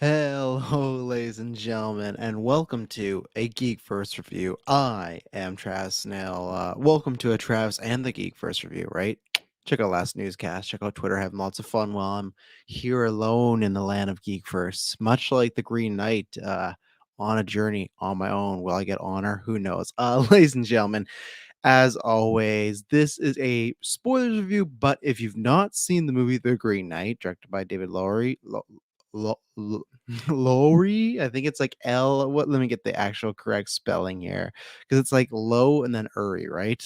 Hello, ladies and gentlemen, and welcome to a Geek First review. I am Travis Snail. Welcome to a Travis and the Geek First review, right? Check out last newscast, check out Twitter, having lots of fun while I'm here alone in the land of Geek First. Much like the Green Knight, on a journey on my own. Will I get honor? Who knows? Ladies and gentlemen, as always, this is a spoilers review, but if you've not seen the movie The Green Knight, directed by David Lowery, Lowry, I think it's like L. What? Let me get the actual correct spelling here, because it's like low and then Uri, right?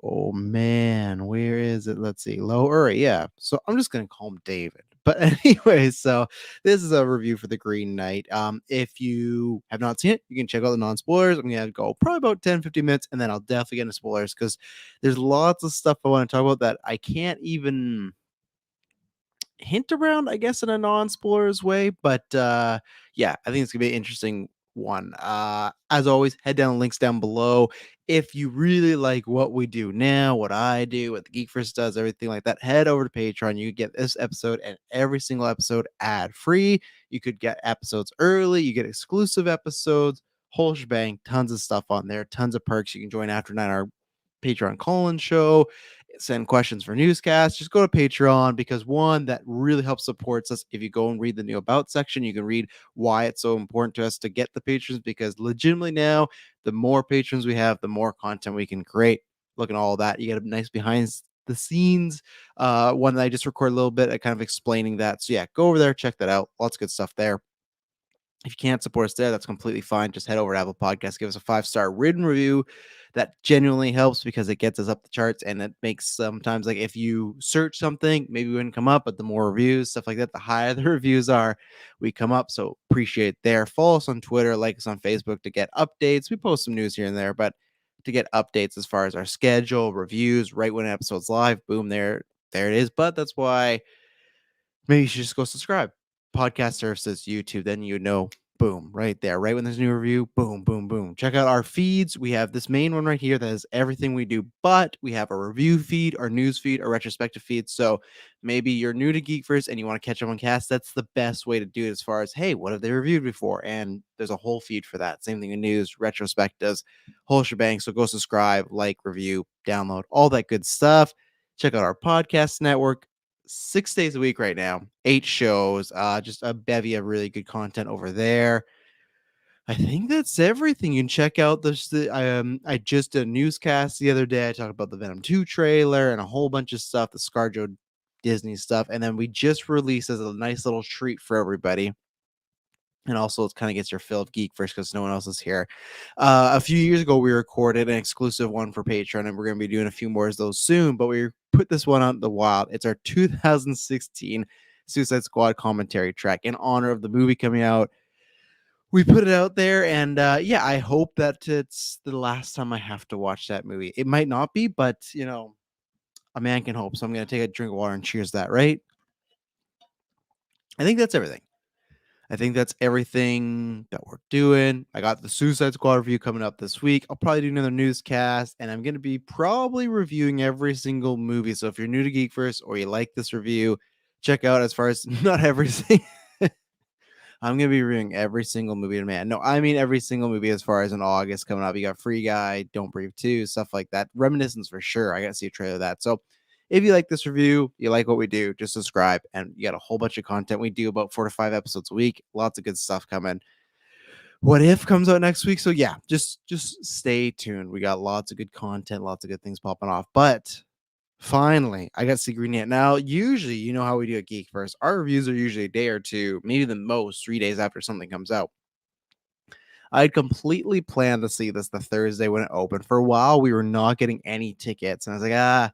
Oh man, where is it? Let's see, Low Uri. Yeah. So I'm just gonna call him David. But anyway, so this is a review for The Green Knight. If you have not seen it, you can check out the non-spoilers. I'm gonna go probably about 10-15 minutes, and then I'll definitely get into spoilers because there's lots of stuff I want to talk about that I can't even hint around, I guess, in a non-spoilers way. But yeah, I think it's gonna be an interesting one. As always, head down links down below. If you really like what we do now, what I do, what the GeekVerse does, everything like that, head over to Patreon. You get this episode and every single episode ad free. You could get episodes early, you get exclusive episodes, whole shebang, tons of stuff on there, tons of perks. You can join after 9 hour Patreon call-in show, send questions for newscasts. Just go to Patreon, because one, that really helps supports us. If you go and read the new about section, you can read why it's so important to us to get the patrons, because legitimately now, the more patrons we have, the more content we can create. Look at all that. You get a nice behind the scenes one that I just recorded a little bit, kind of explaining that. So yeah, go over there, check that out. Lots of good stuff there. If you can't support us there, that's completely fine. Just head over to Apple Podcasts, give us a 5-star written review. That genuinely helps because it gets us up the charts, and it makes sometimes, like, if you search something, maybe we wouldn't come up, but the more reviews, stuff like that, the higher the reviews are, we come up. So appreciate it there. Follow us on Twitter, like us on Facebook to get updates. We post some news here and there, but to get updates as far as our schedule, reviews, right when an episode's live, boom, there it is. But that's why maybe you should just go subscribe. Podcast services, YouTube, then you know, boom, right there. Right when there's a new review, boom, boom, boom. Check out our feeds. We have this main one right here that is everything we do, but we have a review feed, our news feed, our retrospective feed. So maybe you're new to GeekVerse and you want to catch up on casts. That's the best way to do it as far as, hey, what have they reviewed before? And there's a whole feed for that. Same thing in news, retrospectives, whole shebang. So go subscribe, like, review, download, all that good stuff. Check out our podcast network. 6 days a week right now, 8 shows, just a bevy of really good content over there. I think that's everything. You can check out I just did a newscast the other day. I talked about the Venom 2 trailer and a whole bunch of stuff, the ScarJo Disney stuff, and then we just released as a nice little treat for everybody. And also, it kind of gets your fill of Geek first because no one else is here. A few years ago, we recorded an exclusive one for Patreon, and we're going to be doing a few more of those soon. But we put this one out in the wild. It's our 2016 Suicide Squad commentary track in honor of the movie coming out. We put it out there, and yeah, I hope that it's the last time I have to watch that movie. It might not be, but a man can hope. So I'm going to take a drink of water and cheers that, right? I think that's everything. I think that's everything that we're doing. I got the Suicide Squad review coming up this week. I'll probably do another newscast, and I'm going to be probably reviewing every single movie. So if you're new to GeekVerse or you like this review, check out, as far as not everything. I'm going to be reviewing every single movie, man. No, I mean every single movie as far as in August coming up. You got Free Guy, Don't Breathe 2, stuff like that. Reminiscence for sure. I got to see a trailer of that. So if you like this review, you like what we do, just subscribe. And you got a whole bunch of content. We do about 4 to 5 episodes a week. Lots of good stuff coming. What If comes out next week. So yeah, just stay tuned. We got lots of good content, lots of good things popping off. But finally, I got to see Green Knight. Now, usually, you know how we do at GeekVerse. Our reviews are usually a day or two, maybe the most 3 days after something comes out. I had completely planned to see this the Thursday when it opened. For a while, we were not getting any tickets. And I was like,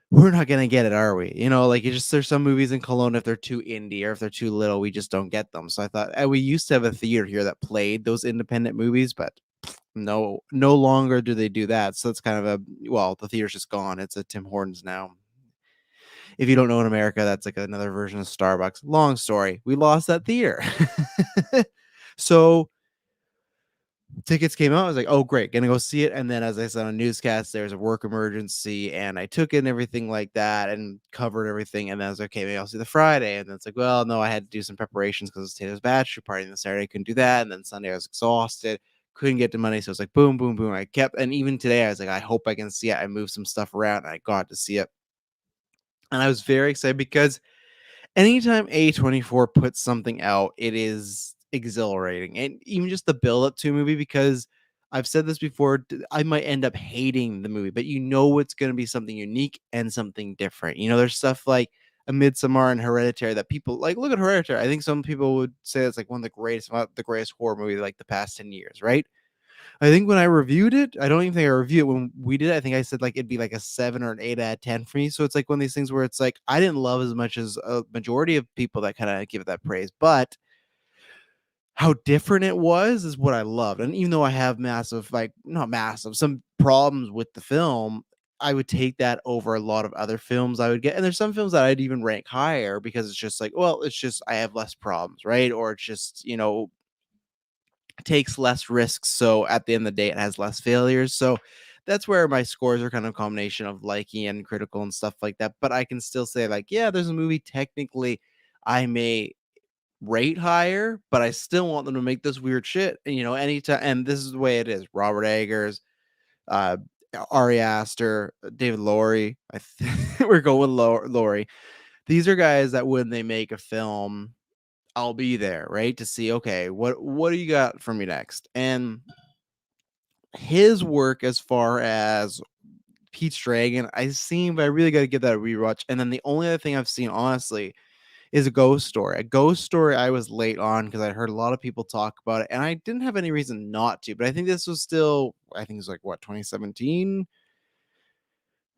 we're not going to get it, are we? Like, there's some movies in Cologne, if they're too indie or if they're too little, we just don't get them. So I thought, we used to have a theater here that played those independent movies, but no longer do they do that. So it's kind of the theater's just gone. It's a Tim Hortons now. If you don't know, in America, that's like another version of Starbucks. Long story. We lost that theater. So tickets came out. I was like, "Oh, great, gonna go see it." And then, as I said on a newscast, there's a work emergency, and I took it and everything like that, and covered everything. And then I was like, "Okay, maybe I'll see the Friday." And then it's like, "Well, no, I had to do some preparations because it's Taylor's bachelor party." And the Saturday I couldn't do that, and then Sunday I was exhausted, couldn't get the money, so it's like boom, boom, boom. I kept, and even today I was like, "I hope I can see it." I moved some stuff around, and I got to see it, and I was very excited because anytime A24 puts something out, it is exhilarating, and even just the build up to a movie, because I've said this before, I might end up hating the movie, but it's going to be something unique and something different. There's stuff like a Midsommar and Hereditary that people like. Look at Hereditary. I think some people would say it's like one of the greatest, if not the greatest horror movie like the past 10 years, right? I think when I reviewed it, I don't even think I reviewed it when we did it. I think I said like it'd be like a 7 or an 8 out of 10 for me. So it's like one of these things where it's like I didn't love as much as a majority of people that kind of give it that praise, but how different it was is what I loved. And even though I have massive, like not massive, some problems with the film, I would take that over a lot of other films I would get. And there's some films that I'd even rank higher because it's just like, well, it's just I have less problems, right? Or it's just, takes less risks. So at the end of the day, it has less failures. So that's where my scores are kind of a combination of liking and critical and stuff like that. But I can still say, like, yeah, there's a movie technically I may rate higher, but I still want them to make this weird shit. And, anytime, and this is the way it is. Robert Eggers, uh, Ari Aster, David Lowery. We're going with Lowery. These are guys that when they make a film, I'll be there, right? To see, okay, what do you got for me next? And his work as far as Pete's Dragon, I've seen, but I really got to give that a rewatch. And then the only other thing I've seen, honestly, is a Ghost Story. A Ghost Story I was late on because I heard a lot of people talk about it, and I didn't have any reason not to. But I think this was still, I think it's like what, 2017,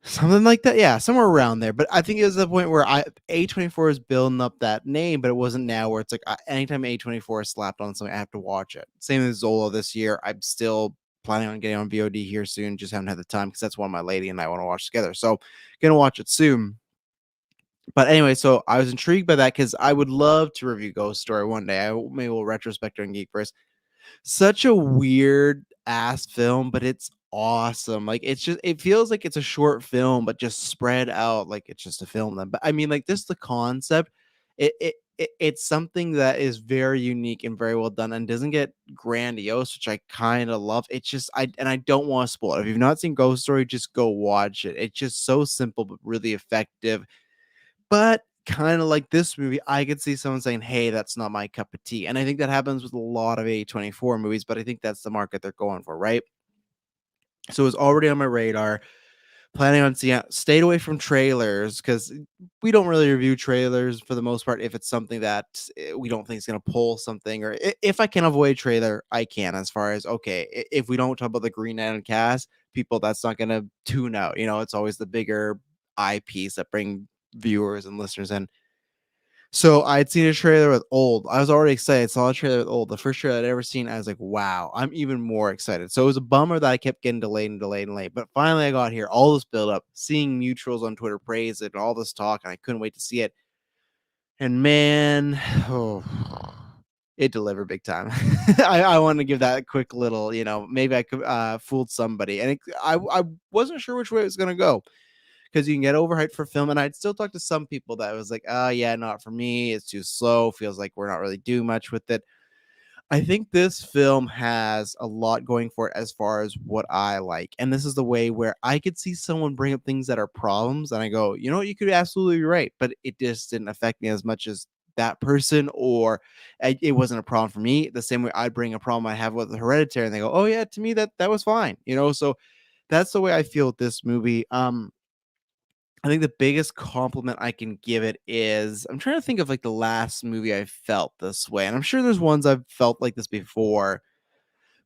something like that. Yeah, somewhere around there. But I think it was the point where A24 is building up that name, but it wasn't now where it's like anytime A24 is slapped on something, I have to watch it. Same as Zola this year. I'm still planning on getting on VOD here soon. Just haven't had the time because that's one my lady and I want to watch together. So gonna watch it soon. But anyway, so I was intrigued by that because I would love to review Ghost Story one day. Maybe we'll retrospect on GeekVerse. Such a weird ass film, but it's awesome. Like it feels like it's a short film, but just spread out like it's just a film. Then, but I mean, like this, the concept, it's something that is very unique and very well done, and doesn't get grandiose, which I kind of love. It's just I don't want to spoil it. If you've not seen Ghost Story, just go watch it. It's just so simple but really effective. But kinda like this movie, I could see someone saying, "Hey, that's not my cup of tea," and I think that happens with a lot of A24 movies, but I think that's the market they're going for, right? So it's already on my radar, planning on seeing it. Stayed away from trailers because we don't really review trailers for the most part if it's something that, we don't think is gonna pull something, or if I can avoid trailer, I can, as far as, okay, if we don't talk about the Green Lantern cast, people that's not gonna tune out, it's always the bigger IPs that bring viewers and listeners in. So I'd seen a trailer with Old. I was already excited. Saw a trailer with Old. The first trailer I'd ever seen. I was like, wow, I'm even more excited. So it was a bummer that I kept getting delayed and delayed and late. But finally I got here. All this build up, seeing mutuals on Twitter praise it and all this talk, and I couldn't wait to see it. And man, oh, it delivered big time. I want to give that a quick little, maybe I could fooled somebody. And I wasn't sure which way it was gonna go, because you can get overhyped for film. And I'd still talk to some people that was like, oh, yeah, not for me. It's too slow. Feels like we're not really doing much with it. I think this film has a lot going for it as far as what I like. And this is the way where I could see someone bring up things that are problems. And I go, you know what? You could absolutely be right. But it just didn't affect me as much as that person, or it wasn't a problem for me. The same way I'd bring a problem I have with Hereditary, and they go, oh, yeah, to me, that was fine. So that's the way I feel with this movie. I think the biggest compliment I can give it is, I'm trying to think of like the last movie I felt this way. And I'm sure there's ones I've felt like this before,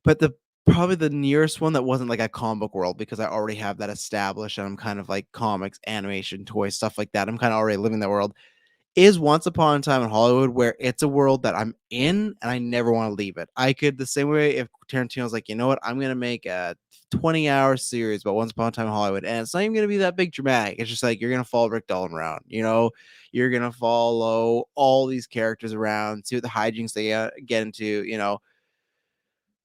but probably the nearest one that wasn't like a comic book world, because I already have that established and I'm kind of like comics, animation, toys, stuff like that. I'm kind of already living that world, is Once Upon a Time in Hollywood, where it's a world that I'm in and I never want to leave it. I could, the same way if Tarantino's like, you know what, I'm going to make a 20-hour series about Once Upon a Time in Hollywood, and it's not even going to be that big dramatic. It's just like, you're going to follow Rick Dalton around, you're going to follow all these characters around, see what the hijinks they get into,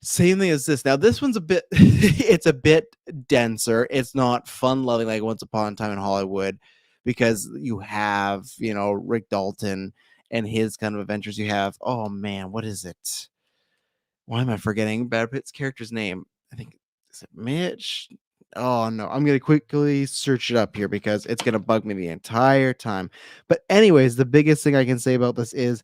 Same thing as this. Now this one's a bit it's a bit denser. It's not fun loving like Once Upon a Time in Hollywood because you have, Rick Dalton and his kind of adventures. You have, oh man, what is it? Why am I forgetting Brad Pitt's character's name? I think, is it Mitch? Oh no, I'm gonna quickly search it up here because it's gonna bug me the entire time. But anyways, the biggest thing I can say about this is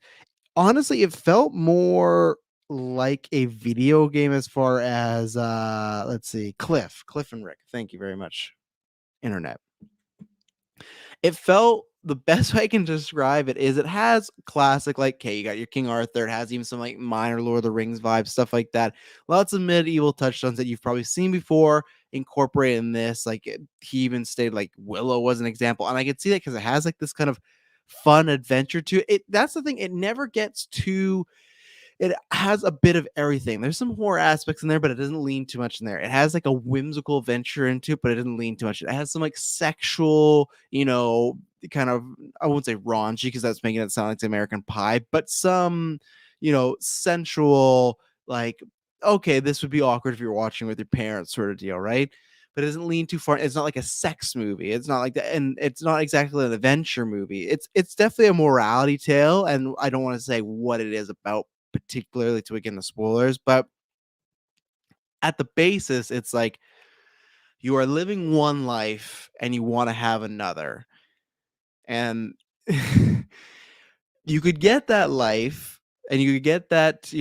honestly, it felt more like a video game as far as, let's see, Cliff and Rick. Thank you very much, internet. It felt the best way I can describe it is it has classic, like, okay, you got your King Arthur. It has even some like minor Lord of the Rings vibes, stuff like that. Lots of medieval touchstones that you've probably seen before incorporated in this. Like he even stated like Willow was an example, and I could see that because it has like this kind of fun adventure to it. That's the thing. It never gets too it has a bit of everything. There's some horror aspects in there, but it doesn't lean too much in there. It has like a whimsical adventure into it, but it doesn't lean too much. It has some like sexual, kind of, I won't say raunchy because that's making it sound like the American Pie, but some, sensual, like, okay, this would be awkward if you're watching with your parents sort of deal, right? But it doesn't lean too far. It's not like a sex movie. It's not like that, and it's not exactly an adventure movie. It's definitely a morality tale, and I don't want to say what it is about particularly to again the spoilers, but at the basis, it's like you are living one life and you want to have another. And you could get that life and you could get that,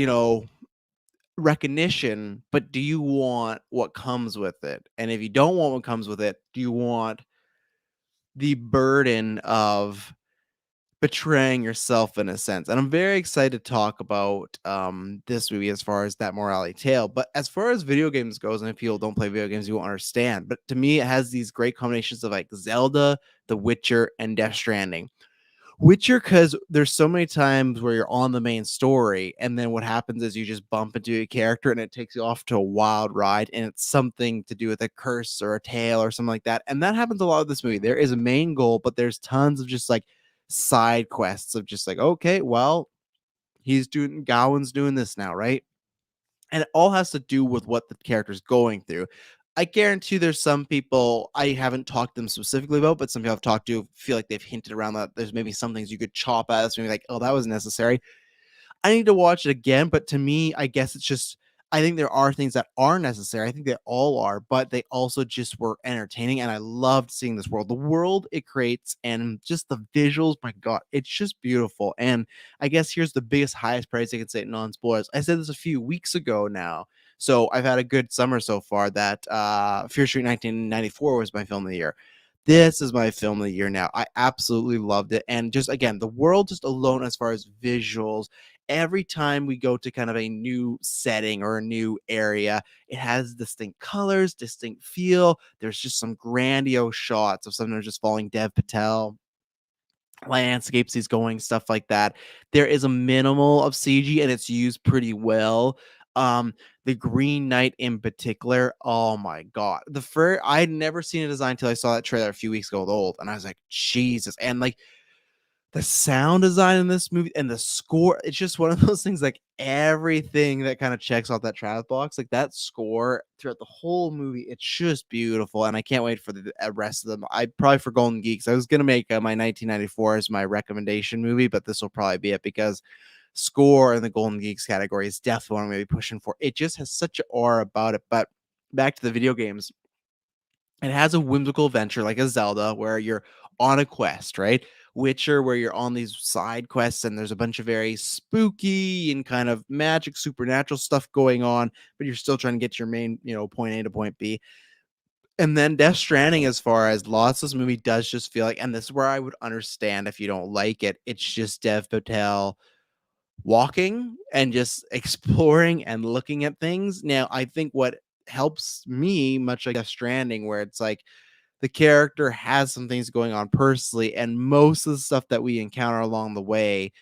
recognition, but do you want what comes with it? And if you don't want what comes with it, do you want the burden of betraying yourself in a sense? And I'm very excited to talk about this movie as far as that morality tale. But as far as video games goes, and if people don't play video games, you won't understand. But to me, it has these great combinations of like Zelda, The Witcher, and Death Stranding. Witcher, because there's so many times where you're on the main story, and then what happens is you just bump into a character and it takes you off to a wild ride, and it's something to do with a curse or a tale or something like that. And that happens a lot of this movie. There is a main goal, but there's tons of just like side quests of just like, okay, well, Gawain's doing this now, right? And it all has to do with what the character's going through. I guarantee there's some people I haven't talked to them specifically about, but some people I've talked to feel like they've hinted around that there's maybe some things you could chop out. Maybe like, oh, that was necessary. I need to watch it again, but to me, I guess it's just I think there are things that are necessary. I think they all are, but they also just were entertaining, and I loved seeing this world. The world it creates and just the visuals, my God, it's just beautiful. And I guess here's the biggest, highest praise I can say non-spoilers. I said this a few weeks ago now. So I've had a good summer so far that Fear Street 1994 was my film of the year. This is my film of the year now. I absolutely loved it. And just again, the world just alone as far as visuals, every time we go to kind of a new setting or a new area, it has distinct colors, distinct feel. There's just some grandiose shots of something just following Dev Patel, landscapes he's going, stuff like that. There is a minimal of CG and it's used pretty well. The Green Knight in particular, oh my God. I'd never seen a design until I saw that trailer a few weeks ago old, and I was like, Jesus. And like the sound design in this movie and the score, it's just one of those things like everything that kind of checks off that Travis box, like that score throughout the whole movie, it's just beautiful. And I can't wait for the rest of them. I probably for Golden Geeks, I was going to make my 1994 as my recommendation movie, but this will probably be it because score in the Golden Geeks category is definitely what I'm going to be pushing for. It just has such an aura about it. But back to the video games, it has a whimsical adventure like a Zelda where you're on a quest, right? Witcher, where you're on these side quests and there's a bunch of very spooky and kind of magic, supernatural stuff going on, but you're still trying to get to your main, point A to point B. And then Death Stranding, as far as lots, this movie does just feel like, and this is where I would understand if you don't like it. It's just Dev Patel walking and just exploring and looking at things. Now, I think what helps me, much like Death Stranding, where it's like the character has some things going on personally, and most of the stuff that we encounter along the way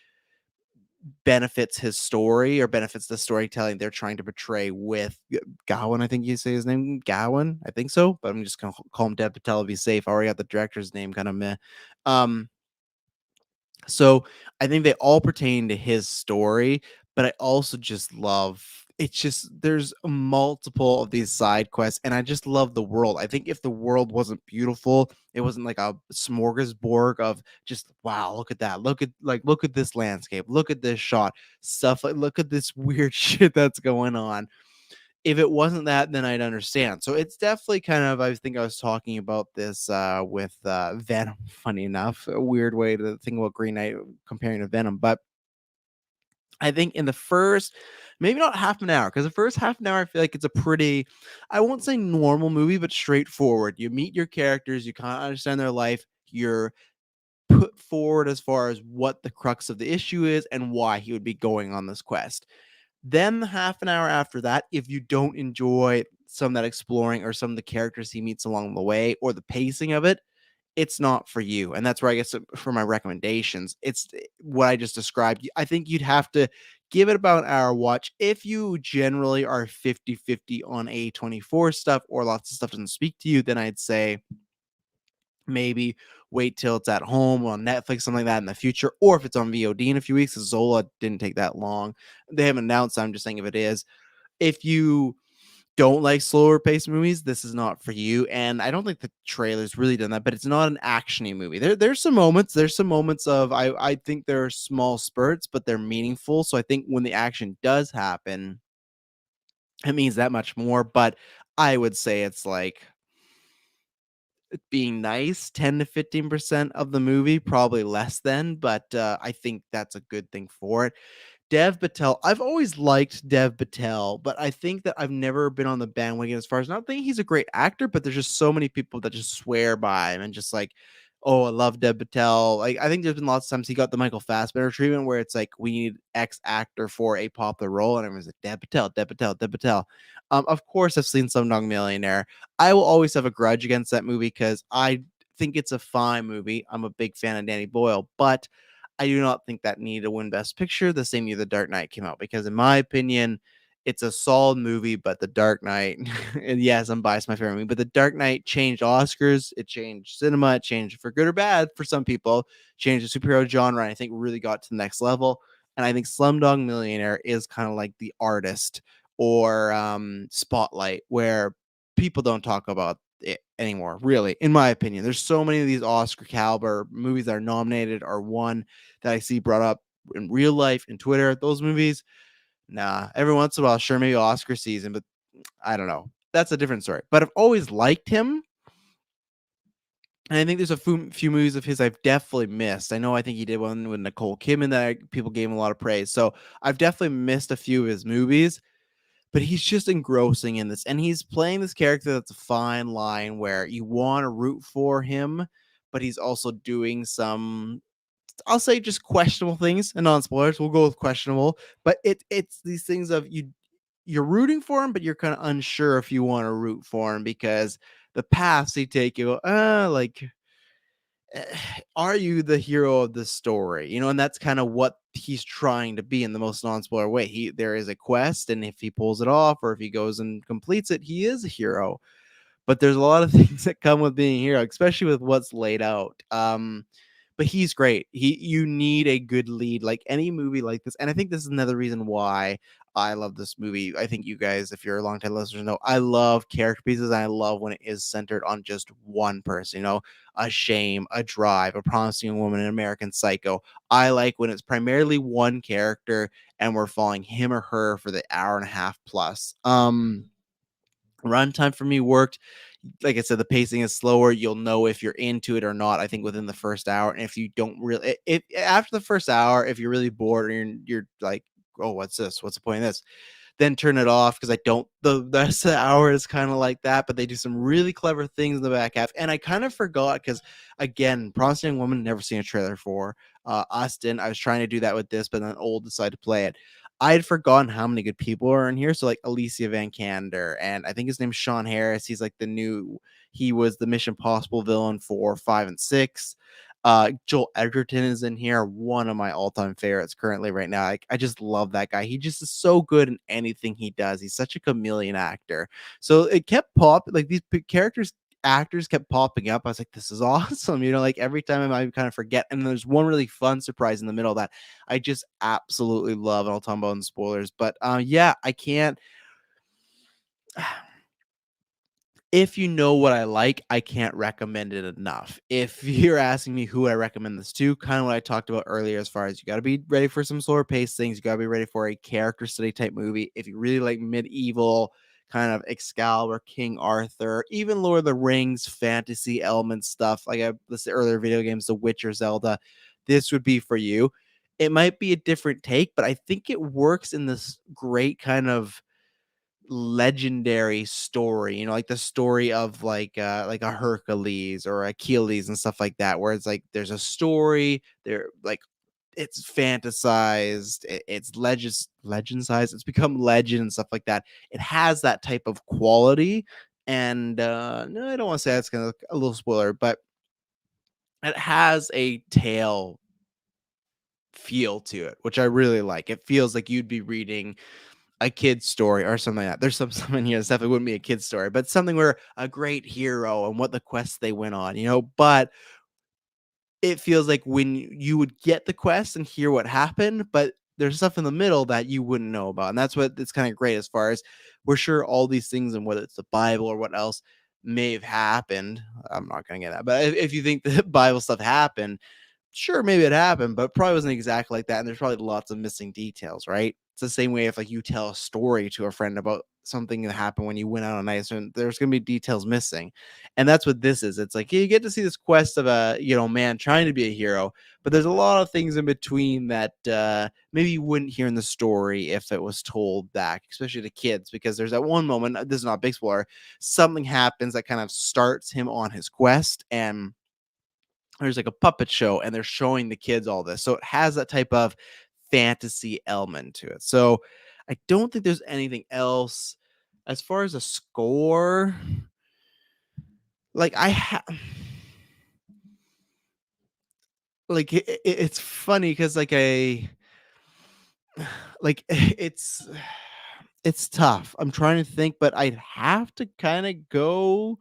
benefits his story or benefits the storytelling they're trying to portray with Gowan. I think you say his name, Gowan. I think so, but I'm just gonna call him Dev Patel to be safe. I already got the director's name, kind of meh. Um, so I think they all pertain to his story, but I also just love it's just there's multiple of these side quests, and I just love the world. I think if the world wasn't beautiful, it wasn't like a smorgasbord of just wow, look at that, look at this landscape, look at this shot, stuff like look at this weird shit that's going on. If it wasn't that, then I'd understand. So it's definitely kind of I think I was talking about this with Venom. Funny enough, a weird way to think about Green Knight comparing to Venom, but I think in the first, maybe not half an hour, because the first half an hour, I feel like it's a pretty, I won't say normal movie, but straightforward. You meet your characters, you kind of understand their life, you're put forward as far as what the crux of the issue is and why he would be going on this quest. Then the half an hour after that, if you don't enjoy some of that exploring or some of the characters he meets along the way or the pacing of it, it's not for you. And that's where I guess for my recommendations, it's what I just described. I think you'd have to give it about an hour watch. If you generally are 50-50 on A24 stuff or lots of stuff doesn't speak to you, then I'd say maybe wait till it's at home on Netflix, something like that in the future, or if it's on VOD in a few weeks. Zola didn't take that long. They haven't announced. I'm just saying if it is, if you don't like slower paced movies, this is not for you. And I don't think the trailer's really done that, but it's not an actiony movie. There's some moments of I think there are small spurts, but they're meaningful. So I think when the action does happen, it means that much more. But I would say it's like being nice, 10 to 15% of the movie, probably less than, but I think that's a good thing for it. Dev Patel, I've always liked Dev Patel, but I think that I've never been on the bandwagon as far as not thinking he's a great actor, but there's just so many people that just swear by him and just like, oh, I love Dev Patel. Like, I think there's been lots of times he got the Michael Fassbender treatment where it's like we need X actor for a popular role, and everyone's like Dev Patel, Dev Patel, Dev Patel. Of course, I've seen Slumdog Millionaire. I will always have a grudge against that movie because I think it's a fine movie. I'm a big fan of Danny Boyle, but I do not think that needed to win Best Picture the same year The Dark Knight came out because, in my opinion, it's a solid movie. But The Dark Knight, and yes, I'm biased, my favorite movie, but The Dark Knight changed Oscars, it changed cinema, it changed for good or bad for some people, changed the superhero genre, and I think really got to the next level. And I think Slumdog Millionaire is kind of like The Artist or Spotlight, where people don't talk about it anymore, really, in my opinion. There's so many of these Oscar caliber movies that are nominated or won that I see brought up in real life in Twitter. Those movies, nah. Every once in a while, sure, maybe Oscar season, but I don't know. That's a different story. But I've always liked him. And I think there's a few movies of his I've definitely missed. I think he did one with Nicole Kidman that people gave him a lot of praise. So I've definitely missed a few of his movies, but he's just engrossing in this. And he's playing this character that's a fine line where you want to root for him, but he's also doing some, I'll say, just questionable things and non-spoilers. We'll go with questionable, but it's these things of you're rooting for him, but you're kind of unsure if you want to root for him because the paths he take you, like, are you the hero of the story? And that's kind of what he's trying to be in the most non-spoiler way. There is a quest, and if he pulls it off or if he goes and completes it, he is a hero. But there's a lot of things that come with being a hero, especially with what's laid out. But he's great. You need a good lead, like any movie like this. And I think this is another reason why I love this movie. I think you guys, if you're a long-time listeners, know I love character pieces. And I love when it is centered on just one person, a Shame, a Drive, a Promising Young Woman, an American Psycho. I like when it's primarily one character and we're following him or her for the hour and a half plus. Runtime for me worked. Like I said, the pacing is slower. You'll know if you're into it or not, I think, within the first hour. And if you don't really, if after the first hour, if you're really bored or you're like, oh, what's this? What's the point of this? Then turn it off because I don't. The rest of the hour is kind of like that, but they do some really clever things in the back half. And I kind of forgot because, again, Promising Young Woman, never seen a trailer for. Austin, I was trying to do that with this, but then Old decided to play it. I had forgotten how many good people are in here. So like Alicia Vikander, and I think his name's Sean Harris. He's like he was the Mission Possible villain for 5 and 6. Joel Edgerton is in here, one of my all-time favorites currently right now. I just love that guy. He just is so good in anything he does. He's such a chameleon actor. So it kept like these characters actors kept popping up. I was like, this is awesome. Like every time I kind of forget. And there's one really fun surprise in the middle that I just absolutely love. And I'll talk about in spoilers. But yeah, I can't. If you know what I like, I can't recommend it enough. If you're asking me who I recommend this to, kind of what I talked about earlier, as far as you got to be ready for some slower paced things, you got to be ready for a character study type movie. If you really like medieval, kind of Excalibur, King Arthur, even Lord of the Rings, fantasy element stuff, like I listed earlier, video games, The Witcher, Zelda, this would be for you. It might be a different take, but I think it works in this great kind of legendary story, like the story of like a Hercules or Achilles and stuff like that, where it's like there's a story, there like it's fantasized, it's legend sized, it's become legend and stuff like that. It has that type of quality. And no, I don't want to say that's gonna a little spoiler, but it has a tale feel to it, which I really like. It feels like you'd be reading a kid's story or something like that. There's some in here that definitely wouldn't be a kid's story, but something where a great hero and what the quests they went on, but it feels like when you would get the quest and hear what happened, but there's stuff in the middle that you wouldn't know about. And that's what it's kind of great, as far as we're sure all these things, and whether it's the Bible or what else may have happened. I'm not going to get that. But if you think the Bible stuff happened, sure, maybe it happened, but probably wasn't exactly like that. And there's probably lots of missing details, right? It's the same way if like you tell a story to a friend about something that happened when you went out on ice, and there's gonna be details missing. And that's what this is. It's like you get to see this quest of a man trying to be a hero, but there's a lot of things in between that maybe you wouldn't hear in the story if it was told back, especially to kids, because there's that one moment. This is not a big spoiler. Something happens that kind of starts him on his quest, and there's like a puppet show and they're showing the kids all this. So it has that type of fantasy element to it. So I don't think there's anything else as far as a score. Like like it's funny because like it's tough. I'm trying to think, but I'd have to kind of go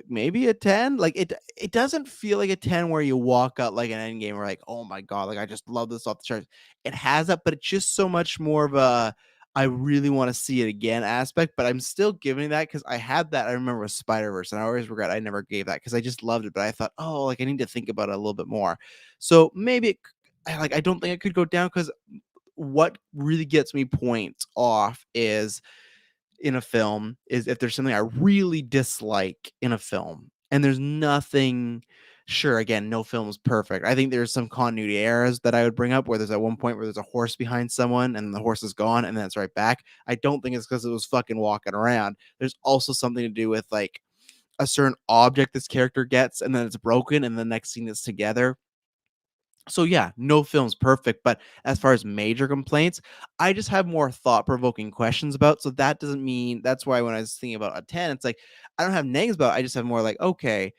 maybe a 10. Like it doesn't feel like a 10 where you walk out like an end game or like, oh my god, like I just love this off the charts. It has that, but it's just so much more of a I really want to see it again aspect. But I'm still giving that because I had that. I remember with Spider-Verse, and I always regret I never gave that because I just loved it. But I thought, oh, like I need to think about it a little bit more. So maybe I don't think it could go down, because what really gets me points off is in a film is if there's something I really dislike in a film, and there's nothing. Sure, again, no film is perfect. I think there's some continuity errors that I would bring up, where there's at one point where there's a horse behind someone and the horse is gone and then it's right back. I don't think it's because it was fucking walking around. There's also something to do with like a certain object this character gets and then it's broken and the next scene is together. So yeah, no film's perfect, but as far as major complaints, I just have more thought-provoking questions about. So that doesn't mean, that's why when I was thinking about a 10, it's like I don't have negatives about it. I just have more like, okay,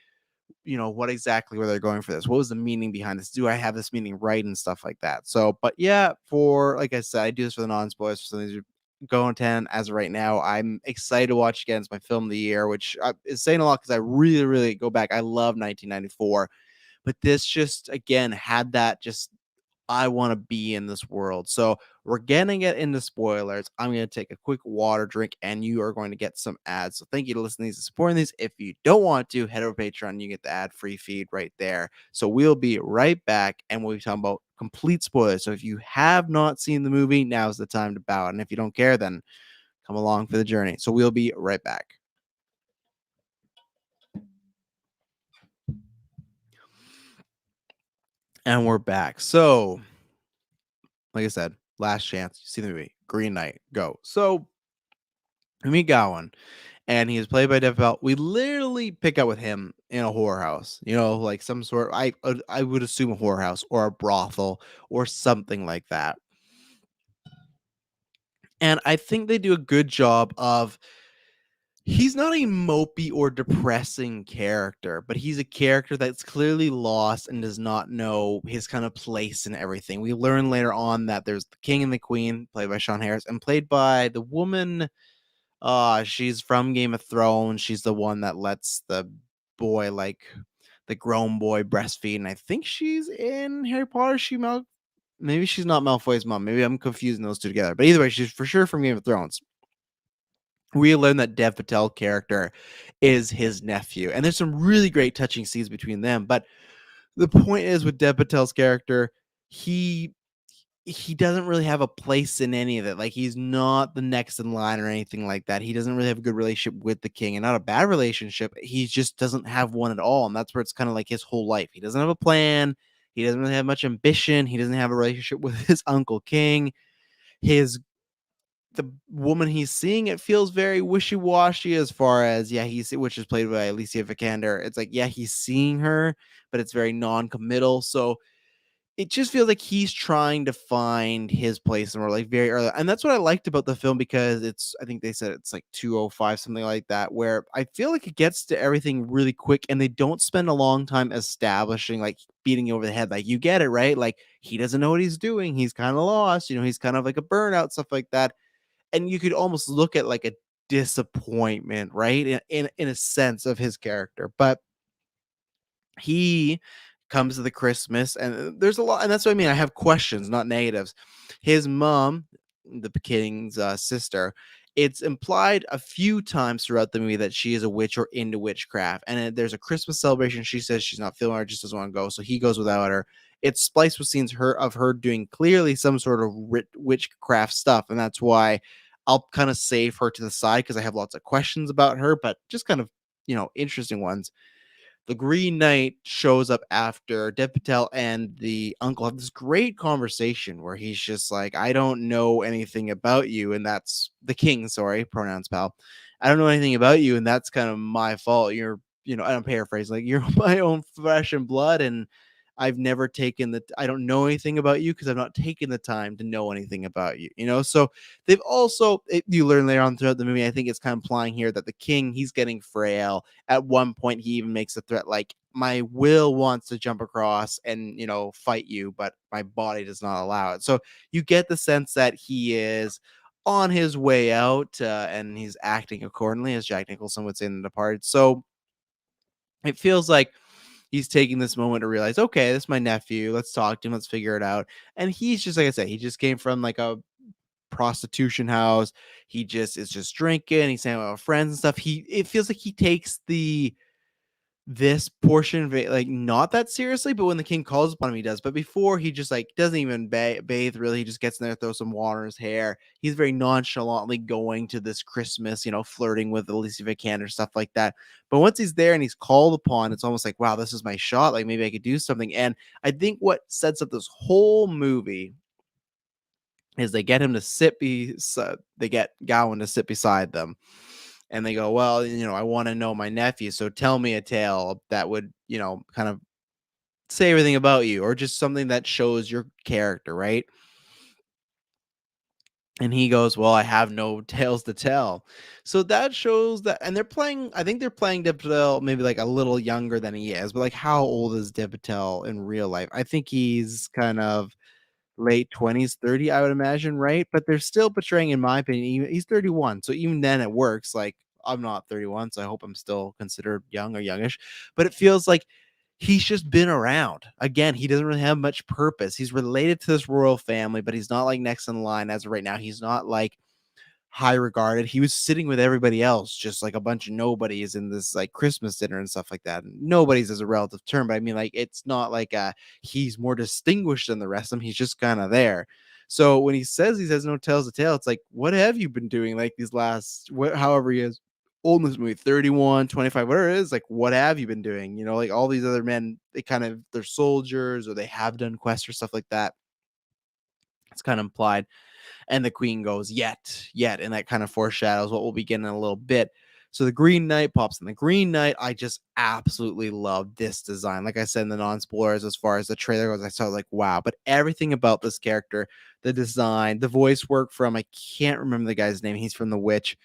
what exactly were they going for this? What was the meaning behind this? Do I have this meaning right and stuff like that? So, but yeah, for like I said, I do this for the non-spoilers. So these are going 10 as of right now. I'm excited to watch again. It's my film of the year, which is saying a lot because I really, really go back. I love 1994, but this just again had that just I want to be in this world. So we're getting it into spoilers. I'm going to take a quick water drink and you are going to get some ads. So thank you to listening to these and supporting these. If you don't want to, head over to Patreon. You get the ad free feed right there. So we'll be right back and we'll be talking about complete spoilers. So if you have not seen the movie, now's the time to bow out. And if you don't care, then come along for the journey. So we'll be right back. And we're back. So, like I said, last chance. See the movie. Green Knight. Go. So we meet Gowan, and he is played by Dev Patel. We literally pick up with him in a whorehouse, like some sort. I would assume a whorehouse or a brothel or something like that. And I think they do a good job of. He's not a mopey or depressing character, but he's a character that's clearly lost and does not know his kind of place in everything. We learn later on that there's the king and the queen, played by Sean Harris, and played by the woman. She's from Game of Thrones. She's the one that lets the boy, like the grown boy, breastfeed, and I think she's in Harry Potter. Maybe she's not Malfoy's mom. Maybe I'm confusing those two together. But either way, she's for sure from Game of Thrones. We learn that Dev Patel character is his nephew, and there's some really great touching scenes between them. But the point is, with Dev Patel's character, he he doesn't really have a place in any of it. Like, he's not the next in line or anything like that. He doesn't really have a good relationship with the king, and not a bad relationship. He just doesn't have one at all, and that's where it's kind of like his whole life. He doesn't have a plan. He doesn't really have much ambition. He doesn't have a relationship with his uncle King. His The woman he's seeing, it feels very wishy-washy as far as, yeah, he's which is played by Alicia Vikander. It's like, yeah, he's seeing her, but it's very non-committal. So it just feels like he's trying to find his place in the world, like, very early, and that's what I liked about the film because I think they said it's like 2:05, something like that, where I feel like it gets to everything really quick, and they don't spend a long time establishing, like, beating you over the head, like, you get it, right? Like, he doesn't know what he's doing, he's kinda lost, he's kind of like a burnout, stuff like that, and you could almost look at, like, a disappointment, right? In a sense of his character, but he comes to the Christmas, and there's a lot, and that's what I mean. I have questions, not negatives. His mom, the king's sister, it's implied a few times throughout the movie that she is a witch or into witchcraft. And then there's a Christmas celebration. She says she's not feeling her, just doesn't want to go, so he goes without her. It's spliced with scenes of her doing clearly some sort of witchcraft stuff, and that's why I'll kind of save her to the side because I have lots of questions about her, but just kind of interesting ones. The Green Knight shows up after Dev Patel and the uncle have this great conversation where he's just like, I don't know anything about you. And that's the king, sorry, pronouns, pal. I don't know anything about you. And that's kind of my fault. I'm paraphrasing, like, you're my own flesh and blood. And I don't know anything about you because I've not taken the time to know anything about you. So you learn later on throughout the movie, I think it's kind of implying here that the king, he's getting frail. At one point, he even makes a threat like, my will wants to jump across and, fight you, but my body does not allow it. So you get the sense that he is on his way out, and he's acting accordingly, as Jack Nicholson would say in The Departed. So it feels like he's taking this moment to realize, okay, this is my nephew. Let's talk to him. Let's figure it out. And he's just, like I said, he just came from like a prostitution house. He just is just drinking. He's hanging out with friends and stuff. It feels like he takes this portion of it, like, not that seriously, but when the king calls upon him, he does. But before, he just, like, doesn't even bathe, really. He just gets in there, throws some water in his hair. He's very nonchalantly going to this Christmas, flirting with Alicia Vikander, stuff like that. But once he's there and he's called upon, it's almost like, wow, this is my shot. Like, maybe I could do something. And I think what sets up this whole movie is they get him to they get Gowan to sit beside them, and they go, well, I want to know my nephew, so tell me a tale that would, kind of say everything about you, or just something that shows your character, right? And he goes, well, I have no tales to tell. So that shows that, and I think they're playing Dev Patel maybe like a little younger than he is, but like, how old is Dev Patel in real life? I think he's kind of late 20s, 30, I would imagine, right? But they're still portraying, in my opinion, he's 31. So even then it works. Like, I'm not 31, so I hope I'm still considered young or youngish. But it feels like he's just been around. Again, he doesn't really have much purpose. He's related to this royal family, but he's not like next in line as of right now. He's not like high regarded. He was sitting with everybody else, just like a bunch of nobodies in this like Christmas dinner and stuff like that. And nobody's is a relative term, but I mean, like, it's not like he's more distinguished than the rest of them. He's just kind of there. So when he says he has no tales to tell, it's like, what have you been doing like these however he is old in this movie, 31, 25, whatever it is, like, what have you been doing? Like, all these other men, they're soldiers, or they have done quests or stuff like that. It's kind of implied. And the queen goes, yet. And that kind of foreshadows what we'll begin in a little bit. So the Green Knight pops in. The Green Knight, I just absolutely love this design. Like I said in the non-spoilers, as far as the trailer goes, I saw like, wow. But everything about this character, the design, the voice work from, I can't remember the guy's name. He's from The Witch.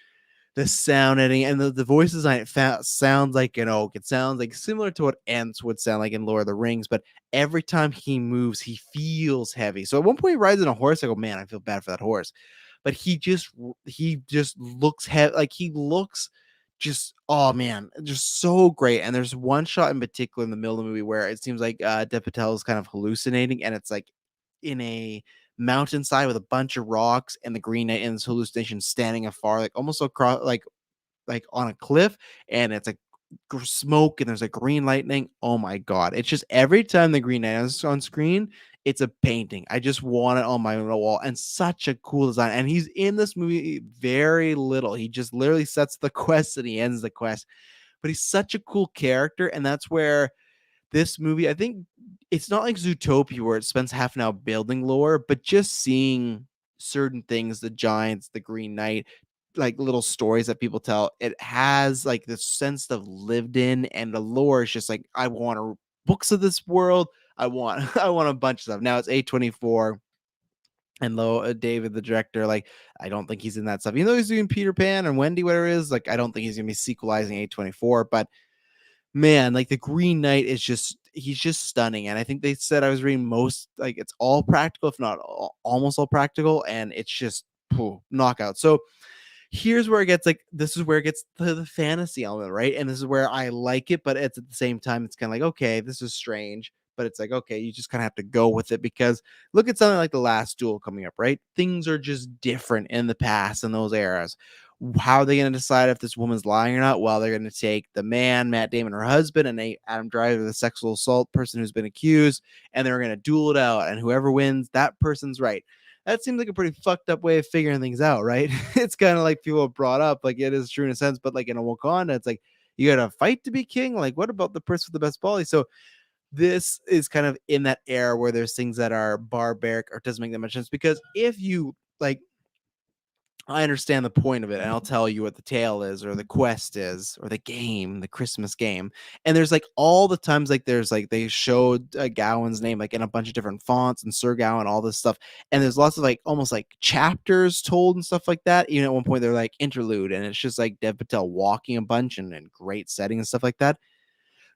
The sound editing and the voice design, sounds like an oak. It sounds like similar to what Ents would sound like in Lord of the Rings, but every time he moves, he feels heavy. So at one point he rides on a horse. I go, man, I feel bad for that horse. but he just looks like he looks just, oh man, just so great. And there's one shot in particular in the middle of the movie where it seems like Dev Patel is kind of hallucinating, and it's like in a mountainside with a bunch of rocks, and the Green Knight in this hallucination standing afar, like almost across, like on a cliff, and it's like smoke and there's a green lightning. Oh my god! It's just every time the Green Knight is on screen, it's a painting. I just want it on my wall, and such a cool design. And he's in this movie very little. He just literally sets the quest and he ends the quest. But he's such a cool character, and that's where this movie, I think it's not like Zootopia where it spends half an hour building lore, but just seeing certain things, the giants, the Green Knight, like little stories that people tell, it has like this sense of lived in, and the lore is just like, I want books of this world. I want I want a bunch of stuff. Now it's A24, and David, the director, like I don't think he's in that stuff. Even though he's doing Peter Pan and Wendy, whatever it is, like I don't think he's gonna be sequelizing A24, but man, like the Green Knight is just, he's just stunning. And I think they said, I was reading, most like it's all practical, if not almost all practical, and it's just knockout. So here's where it gets, like, this is where it gets to the fantasy element, right? And this is where I like it, but it's at the same time, it's kind of like, okay, this is strange, but it's like, okay, you just kind of have to go with it, because look at something like The Last Duel coming up, right? Things are just different in the past, in those eras. How are they going to decide if this woman's lying or not? Well, they're going to take the man, Matt Damon, her husband, and Adam Driver, the sexual assault person who's been accused, and they're going to duel it out, and whoever wins, that person's right. That seems like a pretty fucked up way of figuring things out, right? It's kind of like people have brought up, like it is true in a sense, but like in a Wakanda, it's like you got to fight to be king. Like, what about the person with the best body? So this is kind of in that era where there's things that are barbaric or doesn't make that much sense, because if you like, I understand the point of it, and I'll tell you what the tale is, or the quest is, or the game, the Christmas game. And there's like all the times, like there's like they showed Gowan's name like in a bunch of different fonts, and Sir Gowan, all this stuff. And there's lots of like almost like chapters told and stuff like that. Even at one point they're like interlude, and it's just like Dev Patel walking a bunch and great setting and stuff like that.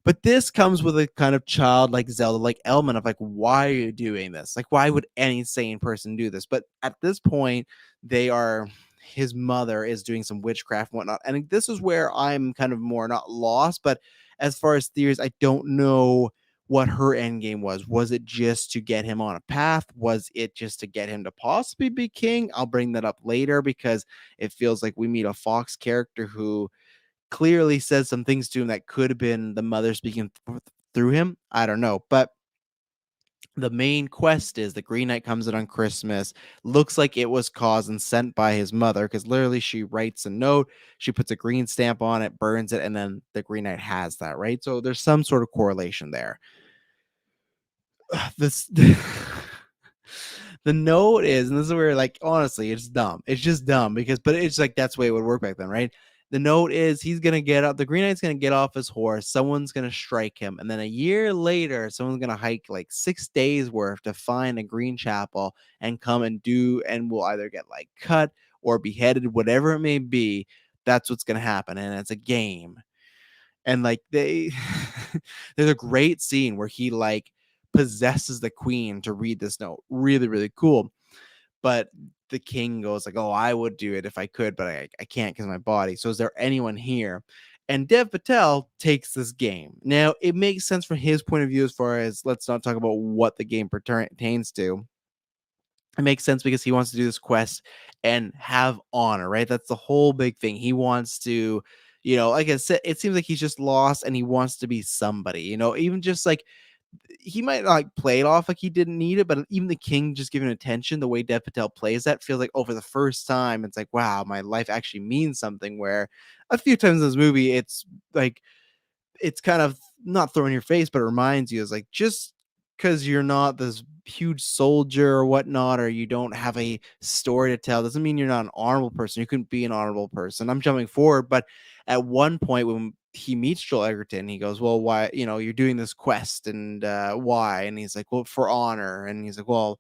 But this comes with a kind of childlike Zelda like element of like, why are you doing this? Like, why would any sane person do this? But at this point, they are, his mother is doing some witchcraft and whatnot. And this is where I'm kind of more not lost, but as far as theories, I don't know what her end game was. Was it just to get him on a path? Was it just to get him to possibly be king? I'll bring that up later, because it feels like we meet a Fox character who clearly says some things to him that could have been the mother speaking through him. I don't know. But the main quest is the Green Knight comes in on Christmas. Looks like it was caused and sent by his mother, because literally she writes a note, she puts a green stamp on it, burns it, and then the Green Knight has that, right? So there's some sort of correlation there. This the note is, and this is where, like, honestly, it's dumb. It's just dumb, because, but it's like that's the way it would work back then, right? The note is, he's gonna get up. The Green Knight's gonna get off his horse. Someone's gonna strike him, and then a year later, someone's gonna hike like 6 days worth to find a green chapel and come and do, and will either get like cut or beheaded, whatever it may be. That's what's gonna happen, and it's a game. And like they there's a great scene where he like possesses the queen to read this note. Really, really cool. But the king goes like, oh, I would do it if I could, but I can't because of my body. So is there anyone here? And Dev Patel takes this game. Now it makes sense from his point of view, as far as, let's not talk about what the game pertains to. It makes sense because he wants to do this quest and have honor, right? That's the whole big thing. He wants to, like I said, it seems like he's just lost and he wants to be somebody, even just like, he might not like play it off like he didn't need it, but even the king just giving attention, the way Dev Patel plays that feels like, oh, for the first time, it's like, wow, my life actually means something. Where a few times in this movie, it's like, it's kind of not throwing your face, but it reminds you, is like, just because you're not this huge soldier or whatnot, or you don't have a story to tell, doesn't mean you're not an honorable person. You couldn't be an honorable person. I'm jumping forward, but at one point when he meets Joel Egerton, he goes, well, why, you're doing this quest, and why? And he's like, well, for honor. And he's like, well,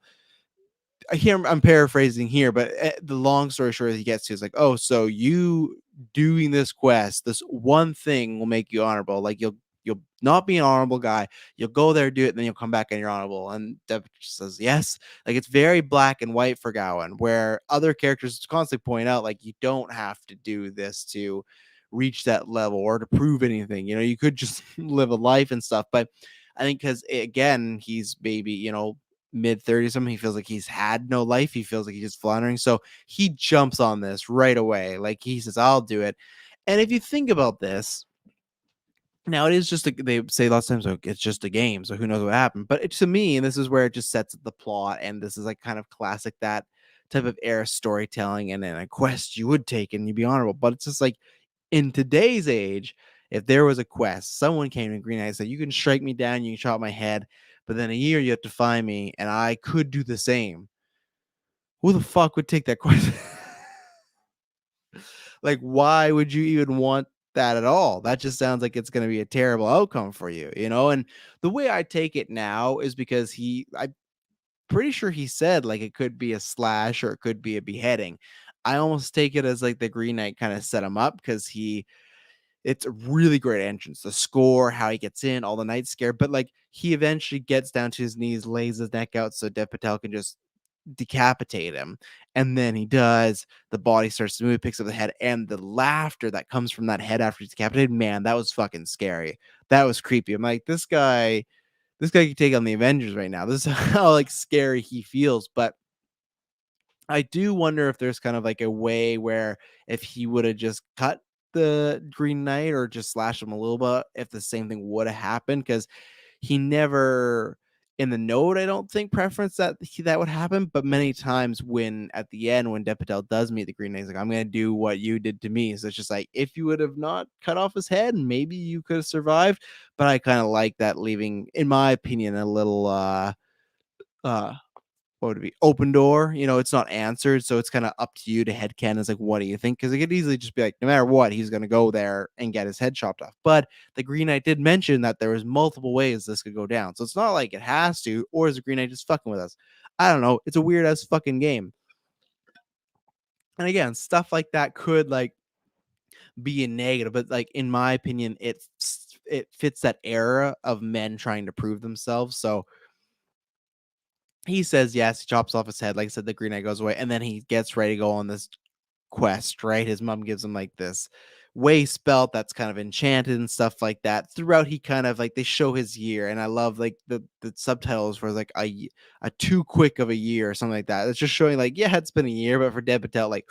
I'm paraphrasing here, but the long story short he gets to is like, oh, so you doing this quest, this one thing will make you honorable. Like, you'll you'll not be an honorable guy. You'll go there, do it, and then you'll come back and you're honorable." And Depp says, "Yes." Like, it's very black and white for Gowan, where other characters constantly point out, like, you don't have to do this to reach that level or to prove anything. You could just live a life and stuff. But I think because again, he's maybe, mid 30s something, he feels like he's had no life. He feels like he's just floundering. So he jumps on this right away. Like, he says, "I'll do it." And if you think about this, now it is just they say lots of times, like, it's just a game, so who knows what happened. But to me, and this is where it just sets up the plot, and this is like kind of classic that type of era storytelling, and then a quest you would take and you'd be honorable. But it's just like, in today's age, if there was a quest, someone came to Green Knight and said, "You can strike me down, you can chop my head, but then a year you have to find me, and I could do the same." Who the fuck would take that quest? Like, why would you even want that at all? That just sounds like it's going to be a terrible outcome for you. And the way I take it now is because I'm pretty sure he said, like, it could be a slash or it could be a beheading. I almost take it as like the Green Knight kind of set him up, because it's a really great entrance. The score, how he gets in, all the night scare, but like, he eventually gets down to his knees, lays his neck out so Dev Patel can just decapitate him. And then he does. The body starts to move, picks up the head, and the laughter that comes from that head after he's decapitated, man, that was fucking scary. That was creepy. I'm like, this guy could take on the Avengers right now. This is how like scary he feels. But I do wonder if there's kind of like a way where, if he would have just cut the Green Knight or just slashed him a little bit, if the same thing would have happened. Because he never, in the note, I don't think, preference that would happen. But many times, when at the end, when Dev Patel does meet the Green Knight, he's like, "I'm gonna do what you did to me." So it's just like, if you would have not cut off his head, maybe you could have survived. But I kind of like that, leaving, in my opinion, a little uh what would it be, open door. It's not answered, so it's kind of up to you to headcanon. It's like, what do you think? Because it could easily just be like, no matter what, he's going to go there and get his head chopped off. But the Green Knight did mention that there was multiple ways this could go down, so it's not like it has to. Or is the Green Knight just fucking with us? I don't know. It's a weird ass fucking game. And again, stuff like that could like be a negative, but like, in my opinion, it fits that era of men trying to prove themselves. So he says yes, he chops off his head. Like I said, the Green Knight goes away, and then he gets ready to go on this quest, right? His mom gives him like this waist belt that's kind of enchanted and stuff like that. Throughout, he kind of like, they show his year, and I love like the subtitles were like a too quick of a year or something like that. It's just showing like, yeah, it's been a year, but for Dev Patel, like,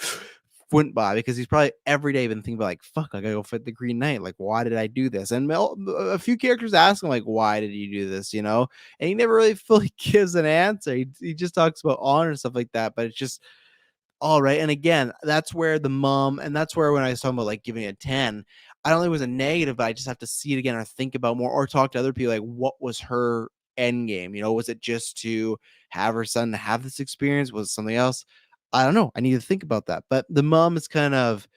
went by, because he's probably every day been thinking about, like, fuck, I gotta go fight the Green Knight. Like, why did I do this? And a few characters ask him, like, why did you do this? And he never really fully gives an answer. He just talks about honor and stuff like that. But it's just all right. And again, that's where the mom, and that's where, when I was talking about like giving it a 10, I don't think it was a negative, but I just have to see it again or think about more, or talk to other people, like, what was her end game? Was it just to have her son to have this experience? Was it something else? I don't know. I need to think about that. But the mom is kind of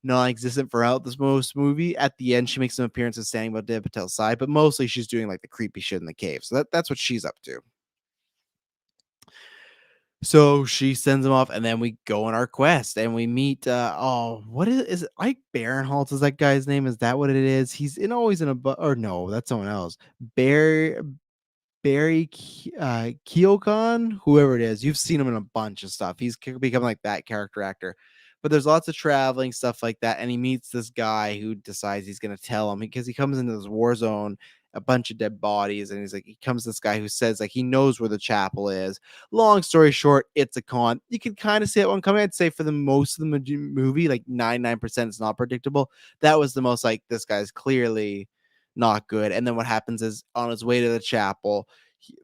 non-existent throughout this most movie. At the end, she makes some appearances standing by Dev Patel's side, but mostly she's doing like the creepy shit in the cave. So that's what she's up to. So she sends him off, and then we go on our quest, and we meet. What is it? Ike Barinholtz is that guy's name? Is that what it is? He's always in a or no, that's someone else. Barry Keoghan, whoever it is. You've seen him in a bunch of stuff. He's become like that character actor. But there's lots of traveling stuff like that, and he meets this guy who decides he's going to tell him, because he comes into this war zone, a bunch of dead bodies, and he comes this guy who says like he knows where the chapel is. Long story short, it's a con. You can kind of see it one coming. I'd say for the most of the movie, like 99%, it's not predictable. That was the most like, this guy's clearly not good. And then what happens is, on his way to the chapel,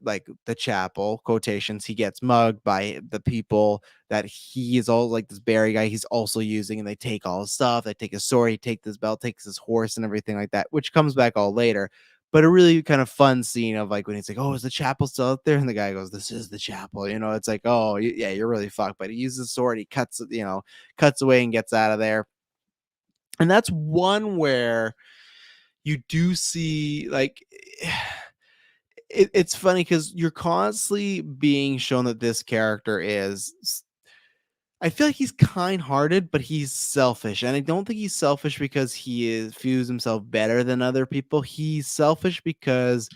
like the chapel quotations, he gets mugged by the people that he is all like, this Barry guy he's also using, and they take all his stuff. They take his sword, he takes his belt, takes his horse, and everything like that, which comes back all later. But a really kind of fun scene of like, when he's like, "Oh, is the chapel still out there?" And the guy goes, "This is the chapel." It's like, oh yeah, you're really fucked. But he uses the sword, he cuts away and gets out of there. And that's one where you do see like it's funny, because you're constantly being shown that this character is I feel like he's kind-hearted, but he's selfish, and I don't think he's selfish because views himself better than other people. He's selfish because